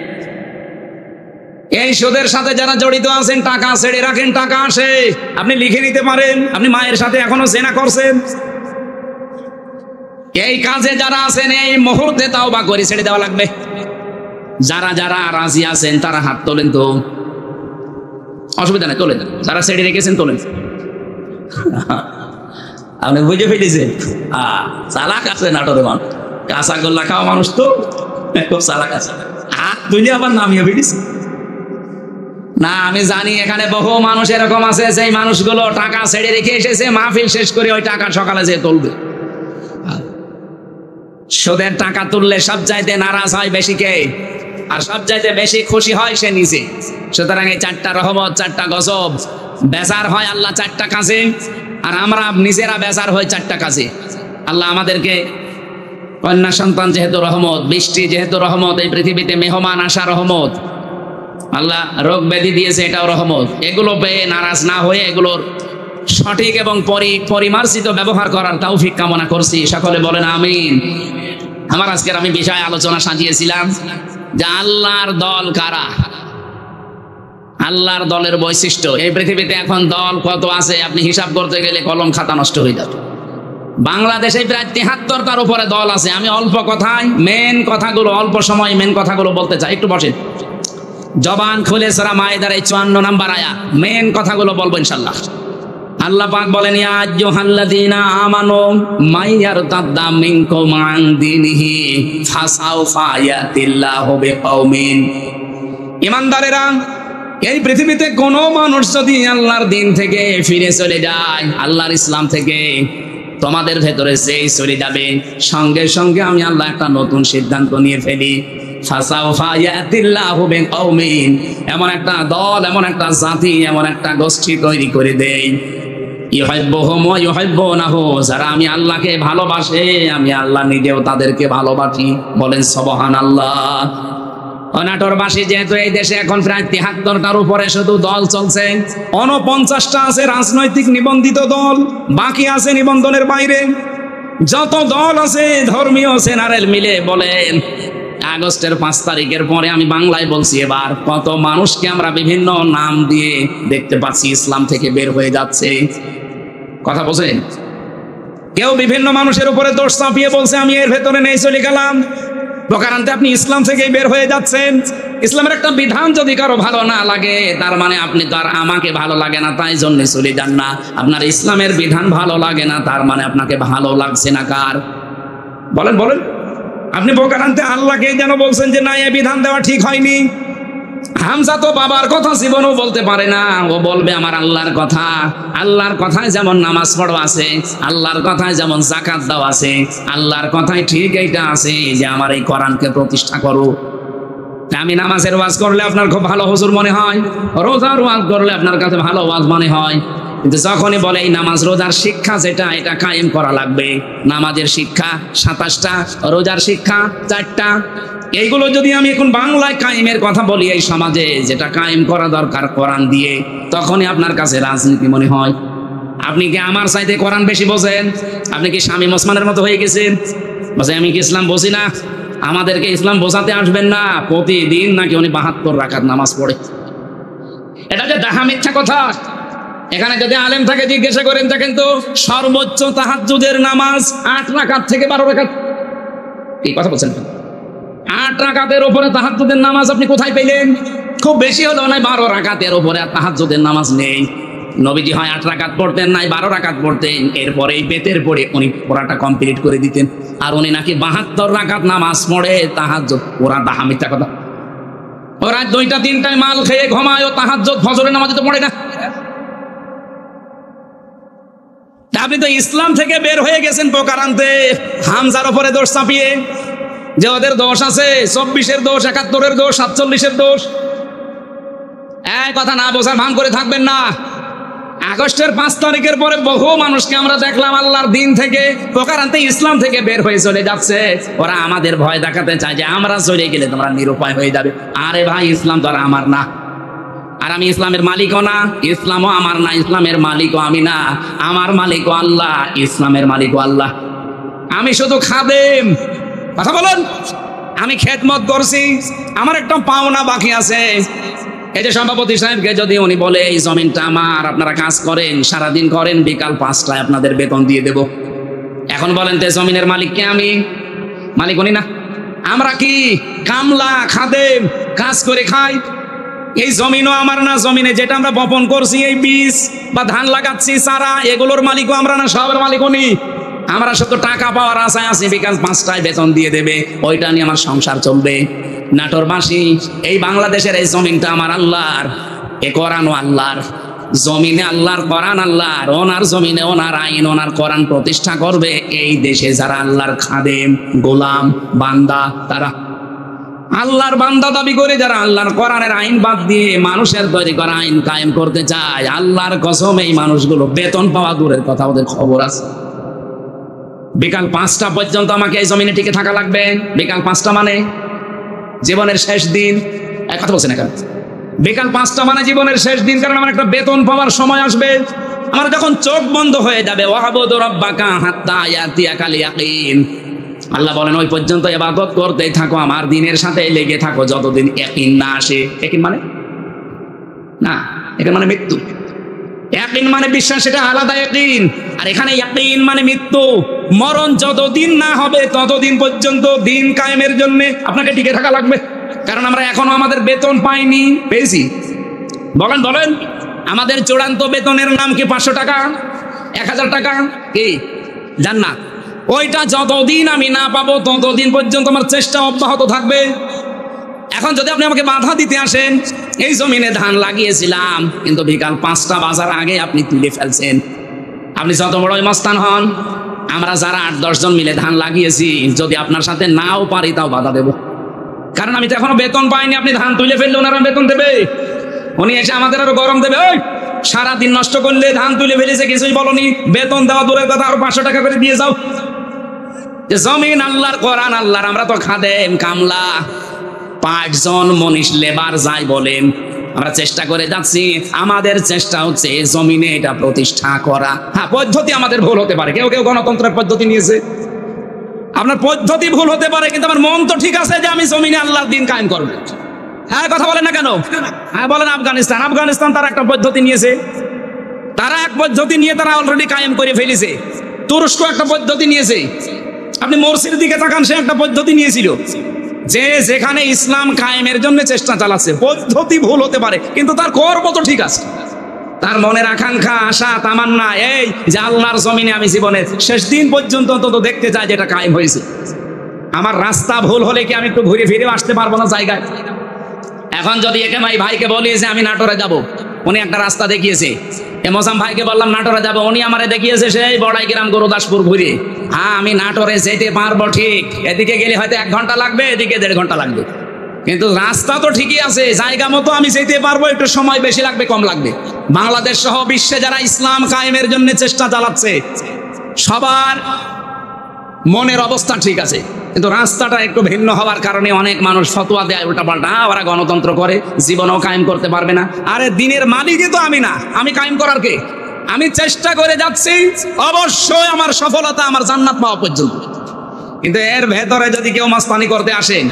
এই সুদের সাথে যারা জড়িত আছেন, টাকা ছেড়ে রাখেন, টাকা আসে, আপনি লিখে নিতে পারেন আপনি মায়ের সাথে এখনো জেনা করছেন। এই কাজে যারা আছেন, এই মুহূর্তে তাওবা করে ছেড়ে দেওয়া লাগবে। যারা যারা রাজি আছেন তারা হাত তোলেন তো, অসুবিধা নেই, তোলেন। যারা ছেড়ে রেখেছেন তোলেন। আপনি বুঝে ফেলেছেন, চালাক আছে নাটোরে মানুষ, কাঁচা গোল্লা খাওয়া মানুষ তো খুব চালাক আছে। হাত তুলে আবার নামিয়ে ফেলেছে। না, আমি জানি এখানে বহু মানুষ এরকম আছে, সেই মানুষগুলো টাকা ছেড়ে রেখে এসেছে, মাহফিল শেষ করে ওই টাকা সকালে যেয়ে তুলবে। সুদের টাকা তুললে সবচাইতে নারাজ হয় বেশি কে? আর সবচাইতে বেশি খুশি হয় সে নিজে। সুতরাং এই 4টা রহমত, 4টা গজব, বেজার হয় আল্লাহ 4টা কাজে, আর আমরা নিজেরা বেজার হই 4টা কাজে। আল্লাহ আমাদেরকে কন্যা সন্তান যেহেতু রহমত, বৃষ্টি যেহেতু রহমত, এই পৃথিবীতে মেহমান আসা রহমত, আল্লাহ রোগ ব্যাধি দিয়েছে, এটাও রহমত। এগুলো পেয়ে নারাজ না হয়ে এগুলোর সঠিক এবং পরিমার্জিত ব্যবহার করার তৌফিক কামনা করছি। সকলে বলেন আমিন। আমার আজকের আমি বিষয় আলোচনা সাজিয়েছিলাম যে আল্লাহর দল কারা, আল্লাহর দলের বৈশিষ্ট্য। এই পৃথিবীতে এখন দল কত আছে আপনি হিসাব করতে গেলে কলম খাতা নষ্ট হয়ে যাবে। বাংলাদেশে প্রায় 73টার উপরে দল আছে। আমি অল্প কথায় মেন কথাগুলো, অল্প সময় মেন কথাগুলো বলতে চাই। একটু বসেন। জবান খুলে সূরা মায়েদার 54 নম্বর আয়াত মেন কথাগুলো বলবো ইনশাআল্লাহ। আল্লাহ পাক বলেন, ইয়া আইয়ুহাল্লাযীনা আমানু মাইয়ারতাদ্দা মিনকুম আন দীনিহি ফাসাউফা ইয়াতিল্লাহু বিকওমিন। ঈমানদারেরা, এই পৃথিবীতে কোনো মানুষ যদি আল্লাহর দিন থেকে ফিরে চলে যায়, আল্লাহর ইসলাম থেকে, তোমাদের ভেতরে যেই চলে যাবে, সঙ্গে সঙ্গে আমি আল্লাহ একটা নতুন সিদ্ধান্ত নিয়ে ফেলি। ফাসাউফা ইয়াতিল্লাহু বিকওমিন, এমন একটা দল, এমন একটা জাতি, এমন একটা গোষ্ঠী তৈরি করে দেই, ইউহিব্বুহুম ওয়া ইউহিব্বুনাহু, যারা আমি আল্লাহকে ভালোবাসে, আমি আল্লাহ নিজেও তাদেরকে ভালোবাসি। বলেন সুবহানাল্লাহ। অনাটোরবাসী যেহেতু এই দেশে এখন প্রায় ৭৩টার উপরে শুধু দল চলছে, ৪৯টা আছে রাজনৈতিক নিবন্ধিত দল, বাকি আছে নিবন্ধনের বাইরে। যত দল আছে ধর্মীয় জেনারেল মিলে বলেন আগস্টের 5 তারিখের পরে, আমি বাংলায় বলছি এবার, কত মানুষকে আমরা বিভিন্ন নাম দিয়ে দেখতে পাচ্ছি ইসলাম থেকে বের হয়ে যাচ্ছে। কথা বোঝেন? কেউ বিভিন্ন মানুষের উপরে দোষ চাপিয়ে বলছে আমি এর ভেতরে নেই, চলে গেলাম। প্রকারান্তে আপনি ইসলাম থেকেই বের হয়ে যাচ্ছেন। ইসলামের একটা বিধান যদি কারো ভালো না লাগে, তার মানে আপনি তো আর আমাকে ভালো লাগে না তাই জন্য চলে যান না। আপনার ইসলামের বিধান ভালো লাগে না, তার মানে আপনাকে ভালো লাগছে না কার? বলেন বলেন। আপনি প্রকারান্তে আল্লাহকে যেন বলছেন যে না, এ বিধান দেওয়া ঠিক হয়নি। হামজা তো বাবার কথা জীবনও বলতে পারে না, ও বলবে আমার আল্লাহর কথা। আল্লাহর কথায় যেমন নামাজ পড়ো আছে, আল্লাহর কথায় যেমন যাকাত দাও আছে, আল্লাহর কথায় ঠিক এইটা আছে যে আমার এই কোরআনকে প্রতিষ্ঠা করো। আমি নামাজের ওয়াজ করলে আপনার খুব ভালো হুজুর মনে হয়, রোজার ওয়াজ করলে আপনার কাছে ভালো ওয়াজ মনে হয়, কিন্তু যখনই বলে এই নামাজ রোজার শিক্ষা যেটা, এটা কায়েম করা লাগবে, নামাজের শিক্ষা 27টা, রোজার শিক্ষা 4টা, এইগুলো যদি আমি এখন বাংলায় কায়েমের কথা বলি এই সমাজে, যেটা কায়েম করা দরকার কোরআন দিয়ে, তখনই আপনার কাছে রাজনীতি মনে হয়। আপনি কি আমার চাইতে কোরআন বেশি বোঝেন? আপনি কি শামীম ওসমানের মতো হয়ে গেছেন? বলছে আমি কি ইসলাম বুঝি না? আমাদেরকে ইসলাম বোঝাতে আসবেন না। প্রতিদিন নাকি উনি 72 রাকাত নামাজ পড়ে। এটা যে ডাহা মিথ্যা কথা। এখানে যদি আলেম থাকে জিজ্ঞাসা করেন, দেখেন তো সর্বোচ্চ তাহাজ্জুদের নামাজ 8 রাকাত থেকে 12 রাকাত। এই কথা বলছেন, 8 রাকাতের উপরে তাহাজ্জুদের নামাজ আপনি কোথায় পেলেন? খুব বেশি হলো না 12 রাকাতের উপরে তাহাজ্জুদের নামাজ নেই। নবীজি হয় 8 রাকাত পড়তেন, নাই 12 রাকাত পড়তেন, এরপরে বেতের পড়ে উনি পড়াটা কমপ্লিট করে দিতেন। আর উনি নাকি 72 রাকাত নামাজ পড়ে তাহাজ্জুদ। ওরা ডাহা মিথ্যা কথা। ওরা 2টা 3টায় মাল খেয়ে ঘুমায়, ও তাহাজ্জুদ ফজরের নামাজ তো পড়ে না। আপনি তো ইসলাম থেকে বের হয়ে গেছেন প্রকারান্তে হামজার উপরে দোষ চাপিয়ে, যে ওদের দোষ আছে, 24-এর দোষ, 71-এর দোষ, 47-এর দোষ। এই কথা না বোঝার ভান করে থাকবেন না। আগস্টের 5 তারিখের পরে বহু মানুষকে আমরা দেখলাম আল্লাহর দিন থেকে প্রকারান্তে ইসলাম থেকে বের হয়ে চলে যাচ্ছে। ওরা আমাদের ভয় দেখাতে চায় যে আমরা চলে গেলে তোমরা নিরুপায় হয়ে যাবে। আরে ভাই, ইসলাম তো আর আমার না, আর আমি ইসলামের মালিকও না, ইসলামও আমার না, ইসলামের মালিকও আমি না, আমার মালিকও আল্লাহ, ইসলামের মালিকও আল্লাহ। আমি শুধু খাদেম। কথা বলুন। আমি খেদমত করছি, আমার একটা পাওনা বাকি আছে। এই যে সভাপতি সাহেবকে যদি উনি বলে এই জমিনটা আমার, আপনারা কাজ করেন, সারাদিন করেন, বিকাল 5টায় আপনাদের বেতন দিয়ে দেব, এখন বলেন তো জমিনের মালিক কে? আমি মালিক উনি না? আমরা কি কামলা, খাদেম, কাজ করে খাই? এই জমিনও আমার না, জমিনে যেটা আমরা বপন করছি, এই বীজ বা ধান লাগাচ্ছি, চারা, এগুলোর মালিকও আমরা না, সবের মালিক উনি। আমরা শুধু টাকা পাওয়ার আশায় আছি, বিকাল 5টায় বেতন দিয়ে দেবে, ওইটা নিয়ে আমার সংসার চলবে। নাটোরবাসী, এই বাংলাদেশের এই জমিনটা আমার আল্লাহর, এ কোরআনও আল্লাহর। জমিনে আল্লাহর, কোরআন আল্লাহর। ওনার জমিনে ওনার আইন, ওনার কোরআন প্রতিষ্ঠা করবে এই দেশে যারা আল্লাহর খাদেম, গোলাম, বান্দা, তারা আল্লাহর বান্দা দাবি করে, যারা আল্লাহর কোরআনের আইন বাদ দিয়ে মানুষের তৈরি করা আইন কায়েম করতে চায়, আল্লাহর কসম এই মানুষগুলো বেতন পাওয়া দূরের কথা, ওদের খবর আছে। বিকাল 5টা পর্যন্ত আমাকে এই জমিনে টিকে থাকা লাগবে। বিকাল 5টা মানে জীবনের শেষ দিন। এক কথা বলছেন এখানে, বিকাল 5টা মানে জীবনের শেষ দিন, কারণ আমার একটা বেতন পাওয়ার সময় আসবে। আমার যখন চোখ বন্ধ হয়ে যাবে, ওয়াবুদু রাব্বাকা হাত্তা ইয়াতিয়াকাল ইয়াকিন, আল্লাহ বলেন ওই পর্যন্ত ইবাদত করতেই থাকো, আমার দিনের সাথে লেগে থাকো যতদিন ইয়াকিন না আসে। ইয়াকিন মানে না, ইয়াকিন মানে মৃত্যু। ইয়াকিন মানে বিশ্বাস, সেটা আলাদা ইয়াকিন। আর এখানে ইয়াকিন মানে মৃত্যু, মরণ যতদিন না হবে ততদিন পর্যন্ত দিন কায়েমের জন্য আপনাকে টিকে থাকা লাগবে। কারণ আমরা এখনো আমাদের বেতন পাইনি। পেয়েছি? বলেন বলেন, আমাদের চূড়ান্ত বেতনের নাম কি 500 টাকা, 1000 টাকা? কি জান্নাত? ওইটা যতদিন আমি না পাবো ততদিন পর্যন্ত আমার চেষ্টা অব্যাহত থাকবে। এখন যদি আপনি আমাকে বাধা দিতে আসেন, এই জমিনে ধান লাগিয়েছিলাম কিন্তু বিকাল 5টা বাজার আগে আপনি তুলে ফেলছেন, আপনি যত বড়ই মস্তান হন, আমরা যারা 8-10 জন মিলে ধান লাগিয়েছি যদি আপনার সাথে নাও পারি তাও বাধা দেব। কারণ আমি তো এখনো বেতন পাইনি। আপনি ধান তুলে ফেললে ওনারা বেতন দেবে, উনি এসে আমাদের আরো গরম দেবে। ওই সারাদিন নষ্ট করলে, ধান তুলে ফেলেছে কিছুই বলনি, বেতন দেওয়া দূরের কথা, আরো 500 টাকা করে দিয়ে যাও। যে জমিন আল্লাহর, কোরআন আল্লাহর, আমরা তো খাদেম, কামলা, 5 জন মনীষ লেবার যাই বলেন, আমরা চেষ্টা করে যাচ্ছি। আমাদের চেষ্টা হচ্ছে এই জমিনে এটা প্রতিষ্ঠা করা। হ্যাঁ, পদ্ধতি আমাদের ভুল হতে পারে, কেউ কেউ গণতন্ত্রের পদ্ধতি নিয়েছে, আপনার পদ্ধতি ভুল হতে পারে, কিন্তু আমার মন তো ঠিক আছে যে আমি জমিনে আল্লাহর দিন কায়েম করব। হ্যাঁ, কথা বলেন না কেন? হ্যাঁ বলেন। আফগানিস্তান তারা একটা পদ্ধতি নিয়েছে, তারা এক পদ্ধতি নিয়ে তারা অলরেডি কায়েম করে ফেলেছে। তুরস্ক একটা পদ্ধতি নিয়েছে, আপনি মোরসির দিকে তাকান, সে একটা পদ্ধতি নিয়েছিল যে যেখানে ইসলাম কায়েমের জন্য চেষ্টা চালাচ্ছে। পদ্ধতি ভুল হতে পারে কিন্তু তার কর্ম তো ঠিক আছে, তার মনের আকাঙ্ক্ষা, আশা, তামান্না এই যে আল্লাহর জমিনে আমি জীবনের শেষ দিন পর্যন্ত অন্তত দেখতে চাই যেটা কায়েম হয়েছে। আমার রাস্তা ভুল হলে কি আমি একটু ঘুরে ফিরে আসতে পারবো না জায়গায়? এখন যদি একে ভাইকে বলি যে আমি নাটোরে যাব, উনি একটা রাস্তা দেখিয়েছে। মোসাম ভাইকে বললাম নাটোরে যাব, উনি আমারে দেখিয়েছে সেই বড়াই গ্রাম গুরুদাসপুর ঘুরে। হ্যাঁ, আমি নাটোরে যেতে পারবো ঠিক, এদিকে গেলে হয়তো 1 ঘন্টা লাগবে, এদিকে 1.5 ঘন্টা লাগবে, কিন্তু রাস্তা তো ঠিকই আছে, জায়গা মতো আমি যেতে পারবো। একটু সময় বেশি লাগবে কম লাগবে। বাংলাদেশ সহ বিশ্বে যারা ইসলাম কায়েমের জন্য চেষ্টা চালাচ্ছে সবার মনের অবস্থা ঠিক আছে, কিন্তু রাস্তাটা একটু ভিন্ন হওয়ার কারণে অনেক মানুষ ফতোয়া দেয় উল্টাপাল্টা, ওরা গণতন্ত্র করে, জীবনেও কায়েম করতে পারবে না। আরে দিনের মালিকই তো আমি না, আমি কায়েম করার কে? আমি চেষ্টা করে যাচ্ছি, অবশ্যই আমার সফলতা আমার জান্নাত পাওয়া পর্যন্ত। কিন্তু এর ভেতরে যদি কেউ মাস্তানি করতে আসেন,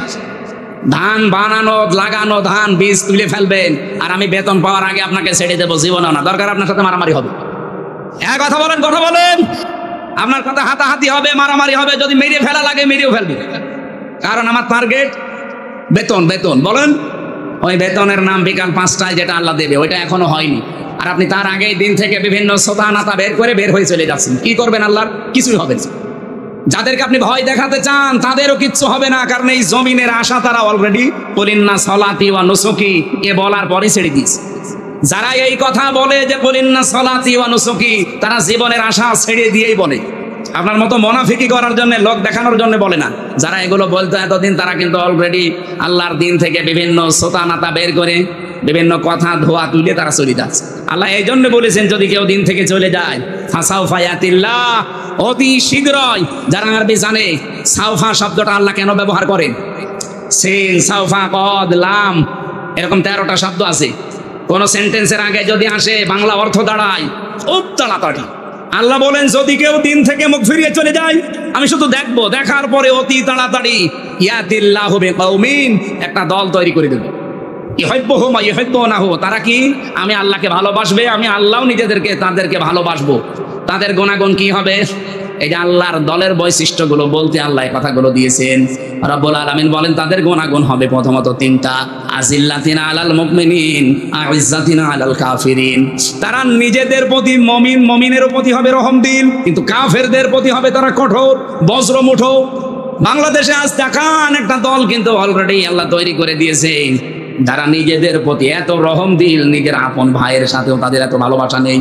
ধান বানানো, লাগানো, ধান বীজ তুলে ফেলবেন, আর আমি বেতন পাওয়ার আগে আপনাকে ছেড়ে দেবো, জীবনও না, দরকার আপনার সাথে মারামারি হবে। হ্যাঁ, কথা বলেন, কথা বলেন। আপনার সাথে হাতাহাতি হবে, মারামারি হবে, যদি মেরে ফেলা লাগে মেরেও ফেলবে, কারণ আমার টার্গেট বেতন। বেতন বলেন, ওই বেতনের নাম বিকাল 5টায় যেটা আল্লাহ দেবে, ওইটা এখনো হয়নি। আর আপনি তার আগেই দিন থেকে বিভিন্ন সোতা নাতা বের হয়ে চলে যাচ্ছেন। কি করবেন? আল্লাহর কিছুই হবে না। যাদেরকে আপনি ভয় দেখাতে চান তাদেরও কিচ্ছু হবে না, কারণ এই জমিনের আশা তারা অলরেডি বলিন্না সলাতি ওয়া নুসুকি এ বলার পরে ছেড়ে দিয়েছে। যারা এই কথা বলে যে বলিন্না সলাতি ওয়া নুসুকি, তারা জীবনের আশা ছেড়ে দিয়েই বলে। আপনার মতো মুনাফিকি করার জন্য, লোক দেখানোর জন্য বলে না। যারা এগুলো বলতো এতদিন, তারা কিন্তু অলরেডি আল্লাহর দিন থেকে বিভিন্ন সোতা নাতা বের করে, বিভিন্ন কথা ধোয়া তুলে তারা চলে যাচ্ছে। আল্লাহ এই জন্য বলেছেন যদি কেউ দিন থেকে চলে যায়, ফাসাউফা ইয়াতিল্লাহ, অতি শীঘ্রই। যারা আরবি জানে, সাউফা শব্দটা আল্লাহ কেন ব্যবহার করেন? সিন, সাউফা, কদ, লাম, এরকম 13টা শব্দ আছে। কোন সেন্টেন্সের আগে যদি আসে বাংলা অর্থ দাঁড়ায় খুব তাড়াতাড়ি। আল্লাহ বলেন যদি কেউ দিন থেকে মুখ ফিরিয়ে চলে যায়, আমি শুধু দেখবো, দেখার পরে অতি তাড়াতাড়ি ইয়াতিল্লাহু বিকাউমিন, একটা দল তৈরি করে দেবে। ইউহিব্বুহুম ওয়া ইউহিব্বুনাহু, তারা কি? আমি আল্লাহকে ভালোবাসবে, আমি আল্লাহও তাদেরকে ভালোবাসবো। তাদের গুণাগুণ কি হবে? এই যে আল্লাহর দলের বৈশিষ্ট্যগুলো বলতে আল্লাহ এই কথাগুলো দিয়েছেন। রব্বুল আলামিন বলেন তাদের গুণাগুণ হবে প্রথমত 3টা। আজিল্লাতিনা আলাল মুমিনিন, আইজ্জাতিনা আলাল কাফিরিন। তারা নিজেদের প্রতি মুমিনের প্রতি হবে রহমদিল, কিন্তু কাফেরদের প্রতি হবে তারা কঠোর, বজ্রমুঠো। বাংলাদেশে আজ দেখান একটা দল কিন্তু অলরেডি আল্লাহ তৈরি করে দিয়েছেন, যারা নিজেদের প্রতি এত রহমদিল, নিজের আপন ভাইয়ের সাথেও তাদের এত ভালোবাসা নেই।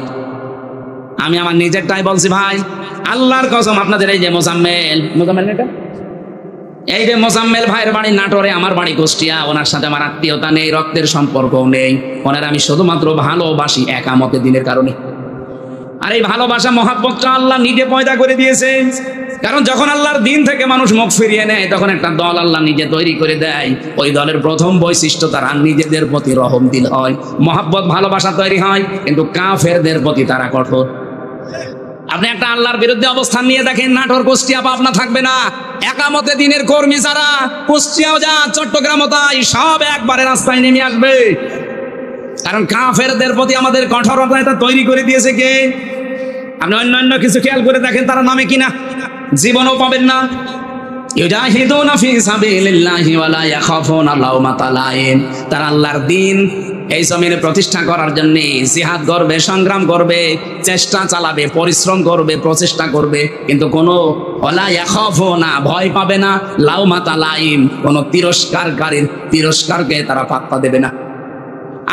আমি আমার নিজেরটাই বলছি ভাই, আল্লাহর কসম। আপনাদের এই যে মোজাম্মেল এটা, এই যে মোজাম্মেল ভাইয়ের বাড়ি নাটোরে, আমার বাড়ি কুষ্টিয়া, ওনার সাথে আমার আত্মীয়তা নেই, রক্তের সম্পর্কও নেই। ওনার আমি শুধুমাত্র ভালোবাসি একামতে দিনের কারণে। আর এই ভালোবাসা মহাব্বতটা আল্লাহ নিজে পয়দা করে দিয়েছে। কারণ যখন আল্লাহর দিন থেকে মানুষ মুখ ফিরিয়ে নেয়, তখন একটা দল আল্লাহ নিজে তৈরি করে দেয়। ওই দলের প্রথম বৈশিষ্ট্য তারা নিজেদের প্রতি রহমদিল হয়, মহাব্বত, ভালোবাসা তৈরি হয়, কিন্তু কাফেরদের প্রতি তারা কঠোর। আপনি একটা আল্লাহর বিরুদ্ধে অবস্থান নিয়ে দেখেন, নাটোর, কুষ্টিয়া, পাবনা থাকবে না। একামতে দিনের কর্মী যারা কুষ্টিয়াও যা, চট্টগ্রামও তাই, সব একবারে রাস্তায় নেমে আসবে। কারণ কাফেরদের প্রতি আমাদের কঠোরতা এটা তৈরি করে দিয়েছে কে? আপনি অন্যান্য কিছু খেয়াল করে দেখেন, তারা নামে কিনা জীবনও পাবেন না। ইউজাহিদুনা ফি সাবিলিল্লাহি ওয়া লা ইয়াখাফুনা লাওমাতা লাইম। তারা আল্লাহর দ্বীন এই জমিনে প্রতিষ্ঠা করার জন্য জিহাদ করবে, সংগ্রাম করবে, চেষ্টা চালাবে, পরিশ্রম করবে, প্রচেষ্টা করবে, কিন্তু কোনো ওয়ালা ইয়াখাফুনা ভয় পাবে না লাওমাতা লাইম, কোনো তিরস্কারকারীর তিরস্কারকে তারা পাত্তা দেবে না।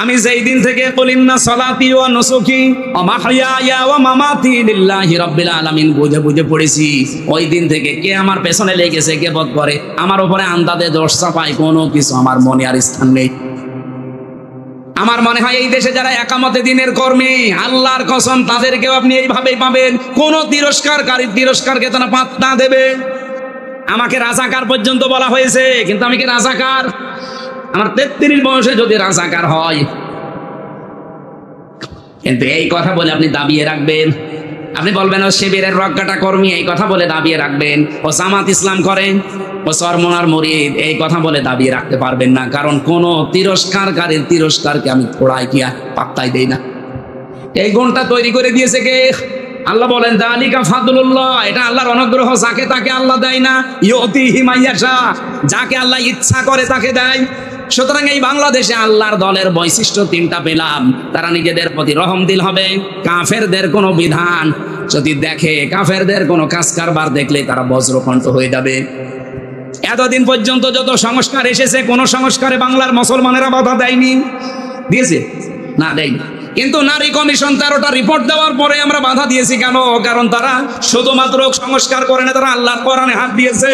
আমি যেই দিন থেকে বলিনা সলাতি ওয়া নুসুকি ওয়া মাহইয়া ওয়া মামাতি লিল্লাহি রাব্বিল আলামিন বুঝে বুঝে পড়েছি, ওই দিন থেকে কে আমার পেছনে লেগেছে, কে বদ করে, আমার উপরে আন্দাজে দোষ চাপায়, কোনো কিছু আমার মনে আর স্থান নেই। আমার মনে হয় এই দেশে যারা একামতে দিনের কর্মী, আল্লাহর কসম তাদেরকেও আপনি এইভাবেই পাবেন, কোন তিরস্কারকারী তিরস্কারকে তারা পাত্তা দেবে। আমাকে রাজাকার পর্যন্ত বলা হয়েছে, কিন্তু আমি কি রাজাকার? আমার 33 বয়সে যদি রাজাকার হয়, কিন্তু এই কথা বলে আপনি দাবিয়ে রাখবেন, আপনি বলবেন ও শিবিরের রক্ষাটা কর্মী, এই কথা বলে দাবিয়ে রাখবেন, ও জামাত ইসলাম করেন, ও চরমনার মুরিদ, এই কথা বলে দাবিয়ে রাখতে পারবেন না, কারণ কোন তিরস্কারকারীর তিরস্কারকে আমি থোড়াই কি পাত্তাই দেই না। এই গুণটা তৈরি করে দিয়েছে কে? আল্লাহ বলেন যালিকা ফাদলুল্লাহ, এটা আল্লাহর অনুগ্রহ, যাকে তাকে আল্লাহ দেয় না, ইউতিহি মাইয়াশা, যাকে আল্লাহ ইচ্ছা করে তাকে দেয়। সুতরাং এই বাংলাদেশে আল্লাহর দলের বৈশিষ্ট্য 3টা পেলাম। তারা নিজেদের প্রতি রহমদিল হবে, কাফেরদের কোনো বিধান যদি দেখে, কাফেরদের কোনো কাজ কারবার দেখলে তারা বজ্রকণ্ঠ হয়ে যাবে। এতদিন পর্যন্ত যত সংস্কার এসেছে, কোন সংস্কারে বাংলার মুসলমানেরা বাধা দেয়নি, দিয়েছে না? দেয়নি। কিন্তু নারী কমিশন 13টা রিপোর্ট দেওয়ার পরে আমরা বাধা দিয়েছি কেন? কারণ তারা শুধুমাত্র সংস্কার করে না, তারা আল্লাহর কোরআনে হাত দিয়েছে।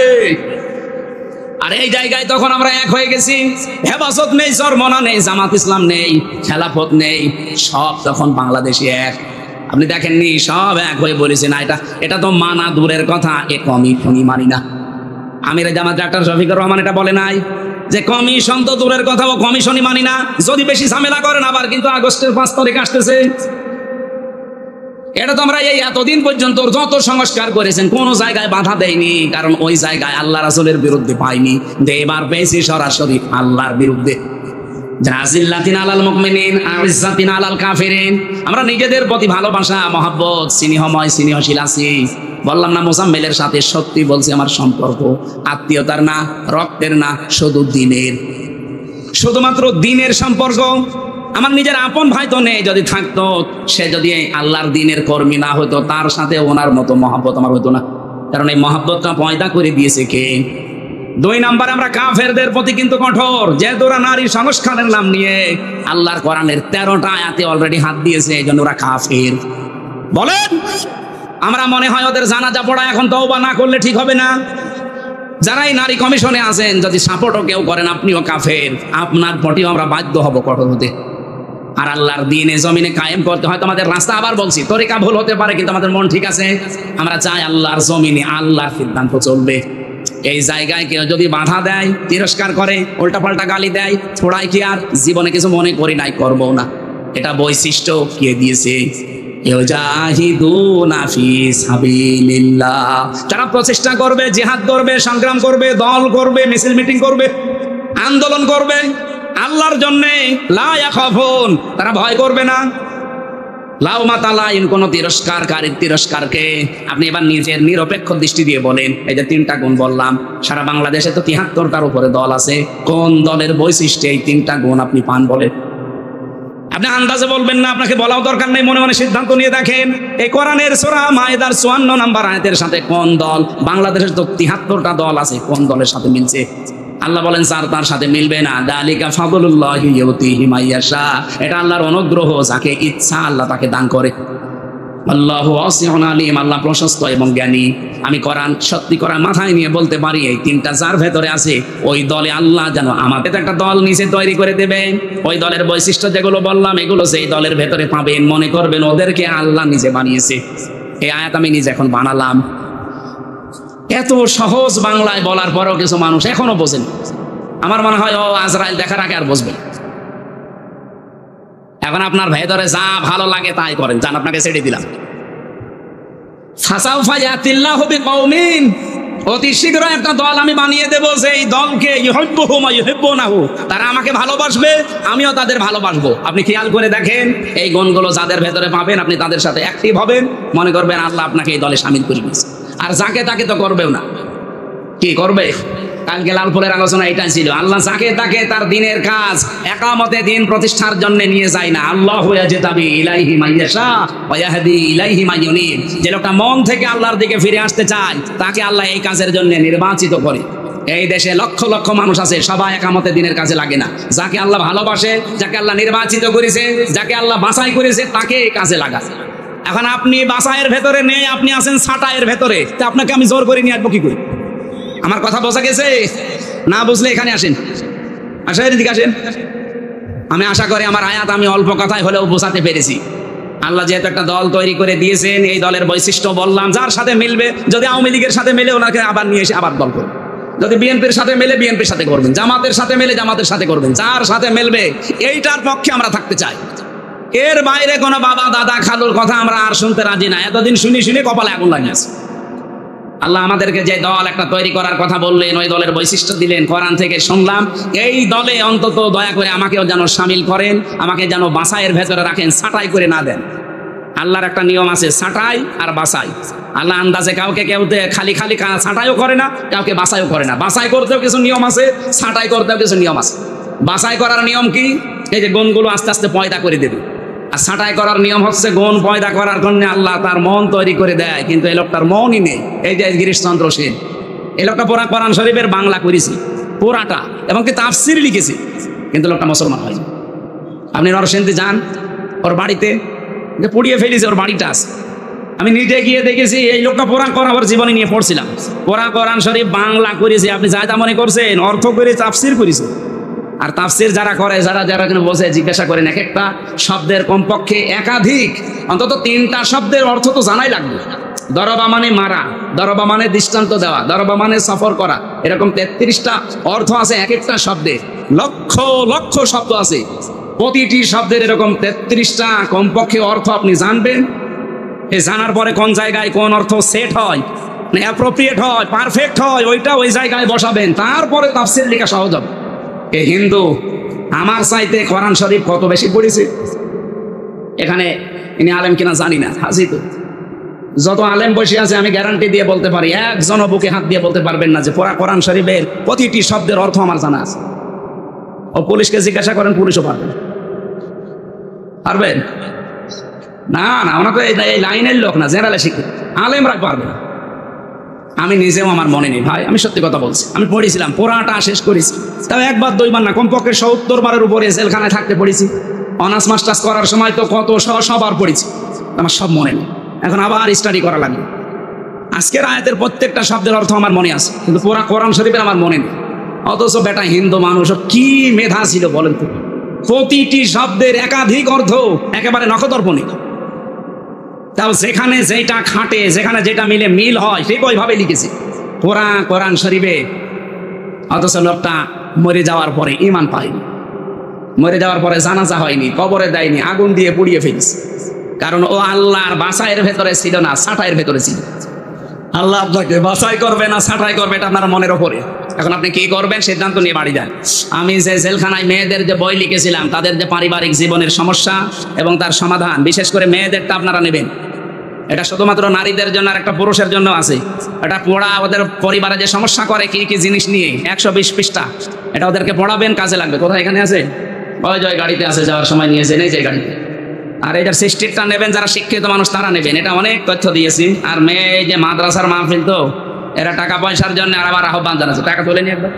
আর এই জায়গায় তখন আমরা এক হয়ে গেছি, হেফাজত নেই, চরমনা নেই, জামাত ইসলাম নেই, খেলাফত নেই, সব তখন বাংলাদেশে এক। আপনি দেখেননি, সব এক হয়ে বলেছে না, এটা তো মানা দূরের কথা, এ কমিশনই মানি না। আমির জামাত ডাক্তার শফিকুর রহমান এটা বলে নাই যে কমিশন তো দূরের কথা, ও কমিশনই মানি না, যদি বেশি ঝামেলা করেন আবার কিন্তু আগস্টের 5 তারিখ আসতেছে। এটা তো আমরা এই এতদিন পর্যন্ত যত সংস্কার করেছেন কোন জায়গায় বাধা দেয়নি, কারণ ওই জায়গায় আল্লাহ রাসূলের বিরুদ্ধে পাইনি, এবার পেয়েছি সরাসরি আল্লাহর বিরুদ্ধে। জাজিল্লাতিন আলাল মুমিনিন আইজ্জাতিন আলাল কাফিরিন। আমরা নিজেদের প্রতি ভালোবাসা, মহব্বত, স্নেহময় স্নেহশীল আছি। বললাম না মোজাম্মেলের সাথে সত্যি বলছি, আমার সম্পর্ক আত্মীয়তার না, রক্তের না, শুধু দিনের, শুধুমাত্র দিনের সম্পর্ক। আমার নিজের আপন ভাই তো নেই, যদি থাকতো, সে যদি আল্লাহর দিনের কর্মী না হতো, তার সাথে ওনার মতো মহব্বত আমার হতো না, কারণ এই মহব্বতটা পয়দা করে দিয়েছে কে? 2 নম্বরে আমরা কাফেরদের প্রতি কিন্তু কঠোর, যেহেতু ওরা নারী সংস্কারের নাম নিয়ে আল্লাহর কোরআনের 13টা আয়াতে অলরেডি হাত দিয়েছে, এই জন্য ওরা কাফের। বলেন, আমরা মনে হয় ওদের জানাজা পড়া এখন তওবা না করলে ঠিক হবে না? যারাই নারী কমিশনে আছেন, যদি সাপোর্টও কেউ করেন, আপনিও কাফের, আপনার প্রতিও আমরা বাধ্য হব কঠোর হতে। আর আল্লাহর দ্বীনে জমিনে কায়েম করতে হয়। আমাদের রাস্তা, আবার বলছি, তরিকা ভুল হতে পারে, কিন্তু আমাদের মন ঠিক আছে। আমরা চাই আল্লাহর জমিনে আল্লাহর সিদ্ধান্ত চলবে। এই জায়গায় কেউ যদি বাধা দেয়, তিরস্কার করে, উল্টাপাল্টা গালি দেয়, থোড়াই কি আর জীবনে কিছু মনে করি নাই, করবো না। এটা বৈশিষ্ট্য কে দিয়েছে? ইউজাহিদুনা ফি সাবিলিল্লাহ। তারা প্রচেষ্টা করবে, জিহাদ করবে, সংগ্রাম করবে, দল করবে, মিছিল মিটিং করবে, আন্দোলন করবে আল্লাহর জন্যে। লা ইয়াখাফুন, তারা ভয় করবে না। লাওমাতা লাইম, কোন তিরস্কারকারীর তিরস্কারকে আপনি এবার নিজের নিরপেক্ষ দৃষ্টি দিয়ে বলেন। এই যে 3টা গুণ বললাম, সারা বাংলাদেশে তো 73টার উপরে দল আছে, কোন দলের বৈশিষ্ট্যে এই 3টা গুণ আপনি পান বলেন? আপনি আন্দাজে বলবেন না, আপনাকে বলাও দরকার নেই, মনে মনে সিদ্ধান্ত নিয়ে দেখেন। এই কোরআনের সূরা মায়েদার 54 নম্বর আয়াতের সাথে কোন দল, বাংলাদেশের তো 73টা দল আছে, কোন দলের সাথে মিলছে? আল্লাহ বলেন স্যার, তার সাথে মিলবে না। যালিকা ফাদলুল্লাহি ইউতিহি মাইয়াশা, এটা আল্লাহর অনুগ্রহ, যাকে ইচ্ছা আল্লাহ তাকে দান করে। আল্লাহু ওয়াসিউন আলিম, আল্লাহ প্রশস্ত এবং জ্ঞানী। আমি কোরআন সত্যি কোরআন মাথায় নিয়ে বলতে পারি, এই 3টা যার ভেতরে আছে, ওই দলে আল্লাহ যেন আমাদের একটা দল নিচে তৈরি করে দেবে। ওই দলের বৈশিষ্ট্য যেগুলো বললাম, এগুলো সেই দলের ভেতরে পাবেন, মনে করবেন ওদেরকে আল্লাহ নিজে বানিয়েছে। এই আয়াত আমি নিজে এখন বানালাম। এত সহজ বাংলায় বলার পরেও কিছু মানুষ এখনো বোঝেন। আমার মনে হয় ও আজরাইল দেখার আগে আর বুঝবে। এখন আপনার ভেতরে যা ভালো লাগে তাই করেন, জান, আপনাকে ছেড়ে দিলাম। ফাসাউফা ইয়াতিল্লাহু বিকওমিন, অতি শীঘ্র একটা দল আমি বানিয়ে দেব, সেই দলকে ইউহিব্বুহুম ওয়া ইউহিব্বুনাহু, তারা আমাকে ভালোবাসবে, আমিও তাদের ভালোবাসবো। আপনি খেয়াল করে দেখেন, এই গুণগুলো যাদের ভেতরে পাবেন, আপনি তাদের সাথে অ্যাক্টিভ হবেন, মনে করবেন আল্লাহ আপনাকে এই দলে শামিল করে নিয়েছে। আর যাকে তাকে তো করবেও না। কি করবে? কালকে লালপুরের আলোচনা এটাই ছিল, আল্লাহ যাকে তাকে তার দিনের কাজ একামতে দিন প্রতিষ্ঠার জন্য নিয়ে যায় না। আল্লাহু ইয়াজতাবি ইলাইহি মান ইয়াশা ওয়া ইয়াহদি ইলাইহি মান ইউনিব। যে লোকটা মন থেকে আল্লাহর দিকে ফিরে আসতে চায় তাকে আল্লাহ এই কাজের জন্য নির্বাচিত করে। এই দেশে লক্ষ লক্ষ মানুষ আছে, সবাই একামতে দিনের কাজে লাগে না। যাকে আল্লাহ ভালোবাসে, যাকে আল্লাহ নির্বাচিত করেছে, যাকে আল্লাহ বাছাই করেছে, তাকে এই কাজে লাগায়। এখন আপনি বাছাইয়ের ভেতরে নেই, আপনি আছেন ছাঁটাইয়ের ভেতরে, তা আপনাকে আমি জোর করে নিয়ে আসবো কি করে? আমার কথা বোঝা গেছে? না বুঝলে এখানে আসেন, আসেন এদিকে আসেন। আমি আশা করি আমার আয়াত আমি অল্প কথায় হলেও বোঝাতে পেরেছি। আল্লাহ যেহেতু একটা দল তৈরি করে দিয়েছেন, এই দলের বৈশিষ্ট্য বললাম, যার সাথে মিলবে, যদি আওয়ামী লীগের সাথে মেলে ওনাকে আবার নিয়ে এসে আবার দল করবেন, যদি বিএনপির সাথে মেলে বিএনপির সাথে করবেন, জামাতের সাথে মেলে জামাতের সাথে করবেন, যার সাথে মেলবে এইটার পক্ষে আমরা থাকতে চাই। এর বাইরে কোনো বাবা দাদা খালুর কথা আমরা আর শুনতে রাজি না। এতদিন শুনি শুনে কপালে আগুন লাগে আছে। আল্লাহ আমাদেরকে যে দল একটা তৈরি করার কথা বললেন, ওই দলের বৈশিষ্ট্য দিলেন, কোরআন থেকে শুনলাম। এই দলে অন্তত দয়া করে আমাকেও যেন সামিল করেন, আমাকে যেন বাছাইয়ের ভেতরে রাখেন, ছাঁটাই করে না দেন। আল্লাহর একটা নিয়ম আছে, ছাঁটাই আর বাছাই। আল্লাহ আন্দাজে কাউকে কেউ খালি খালি ছাঁটাইও করে না, কাউকে বাছাইও করে না। বাছাই করতেও কিছু নিয়ম আছে, ছাঁটাই করতেও কিছু নিয়ম আছে। বাছাই করার নিয়ম কি? এই যে গুণগুলো আস্তে আস্তে পয়দা করে দেবে। আর ছাঁটাই করার নিয়ম হচ্ছে গুণ পয়দা করার জন্য আল্লাহ তার মন তৈরি করে দেয়, কিন্তু এই লোকটার মনই নেই। এই যে গিরিশচন্দ্র সেন, এই লোকটা পুরা কোরআন শরীফের বাংলা করেছি পুরাটা, এবং কি তাফসির লিখেছি, কিন্তু লোকটা মুসলমান হয়। আপনি নরসিংদী যান, ওর বাড়িতে পুড়িয়ে ফেলেছে, ওর বাড়িটা আছে। আমি নিজে গিয়ে দেখেছি, এই লোকটা পুরা কোরআন জীবনে নিয়ে পড়ছিলাম, পুরা কোরআন শরীফ বাংলা করেছি। আপনি যাই তা মনে করছেন অর্থ করে তাফসির করেছে। আর তাফসির যারা করে, যারা বসে জিজ্ঞাসা করেন, এক একটা শব্দের কমপক্ষে একাধিক অন্তত 3টা শব্দের অর্থ তো জানাই লাগবে। দরবা মানে মারা, দরবা মানে দৃষ্টান্ত দেওয়া, দরবা মানে সফর করা, এরকম 33টা অর্থ আছে এক একটা শব্দে। লক্ষ লক্ষ শব্দ আছে, প্রতিটি শব্দের এরকম 33টা কমপক্ষে অর্থ আপনি জানবেন। এই জানার পরে কোন জায়গায় কোন অর্থ সেট হয়, অ্যাপ্রোপ্রিয়েট হয়, পারফেক্ট হয়, ওইটা ওই জায়গায় বসাবেন, তারপরে তাফসির লেখা সহজ হবে। এই হিন্দু আমার চাইতে কোরআন শরীফ কত বেশি পড়েছে। এখানে ইনি আলেম কিনা জানি না, হাজি তো যত আলেম বসে আছে আমি গ্যারান্টি দিয়ে বলতে পারি, একজনও বুকে হাত দিয়ে বলতে পারবেন না যে পুরা কোরআন শরীফের প্রতিটি শব্দের অর্থ আমার জানা আছে। ও পুলিশকে জিজ্ঞাসা করেন, পুলিশও পারবেন। পারবেন না? না, ওনা তো এই লাইনের লোক না, জেনারেল শিক্ষিত, আলেমরা পারবে না। আমি নিজেও আমার মনে নেই ভাই, আমি সত্যি কথা বলছি। আমি পড়েছিলাম, পুরাটা শেষ করেছি, তাও একবার দুইবার না, কমপক্ষে 70 বারের উপরে জেলখানায় থাকতে পড়েছি। অনার্স মাস্টার্স করার সময় তো কত সবার পড়েছি, আমার সব মনে নেই। এখন আবার স্টাডি করা লাগবে। আজকের আয়াতের প্রত্যেকটা শব্দের অর্থ আমার মনে আছে, কিন্তু পুরা কোরআন শরীফের আমার মনে নেই। অথচ বেটা হিন্দু মানুষ কি মেধা ছিল বলেন তো, প্রতিটি শব্দের একাধিক অর্থ একেবারে নখদর্পণে। তাও যেখানে যেটা খাটে, যেখানে যেটা মিলে মিল হয়, ঠিক ওইভাবে লিখেছে পুরা কোরআন শরীফে। অথচ লোকটা মরে যাওয়ার পরে ঈমান পায়নি, মরে যাওয়ার পরে জানাজা হয়নি, কবরে দেয়নি, আগুন দিয়ে পুড়িয়ে ফেলেছে। কারণ ও আল্লাহর বাছাইয়ের ভেতরে ছিল না, ছাঁটাইয়ের ভেতরে ছিল। আল্লাহ আপনাকে বাছাই করবে না ছাঁটাই করবে, এটা আপনার মনের ওপরে। এখন আপনি কি করবেন সিদ্ধান্ত নিয়ে বাড়ি যান। আমি যে জেলখানায় মেয়েদের যে বই লিখেছিলাম, তাদের যে পারিবারিক জীবনের সমস্যা এবং তার সমাধান, বিশেষ করে মেয়েদেরটা আপনারা নেবেন। এটা শুধুমাত্র নারীদের জন্য আর একটা পুরুষের জন্য আছে। এটা পড়া ওদের পরিবারে যে সমস্যা করে কি কি জিনিস নিয়ে 120 পৃষ্ঠা, এটা ওদেরকে পড়াবেন, কাজে লাগবে। কোথায়? এখানে আছে, ওই জয় গাড়িতে আছে, যাওয়ার সময় নিয়ে যেন যে গাড়িতে। আর এটার সিস্টেমটা নেবেন যারা শিক্ষিত মানুষ, তারা নেবেন। এটা অনেক তথ্য দিয়েছি। আর মেয়ে যে মাদ্রাসার মাহফিল, তো এরা টাকা পয়সার জন্য আর আবার আহ্বান জানাচ্ছে, টাকা তুলে নিয়ে একবার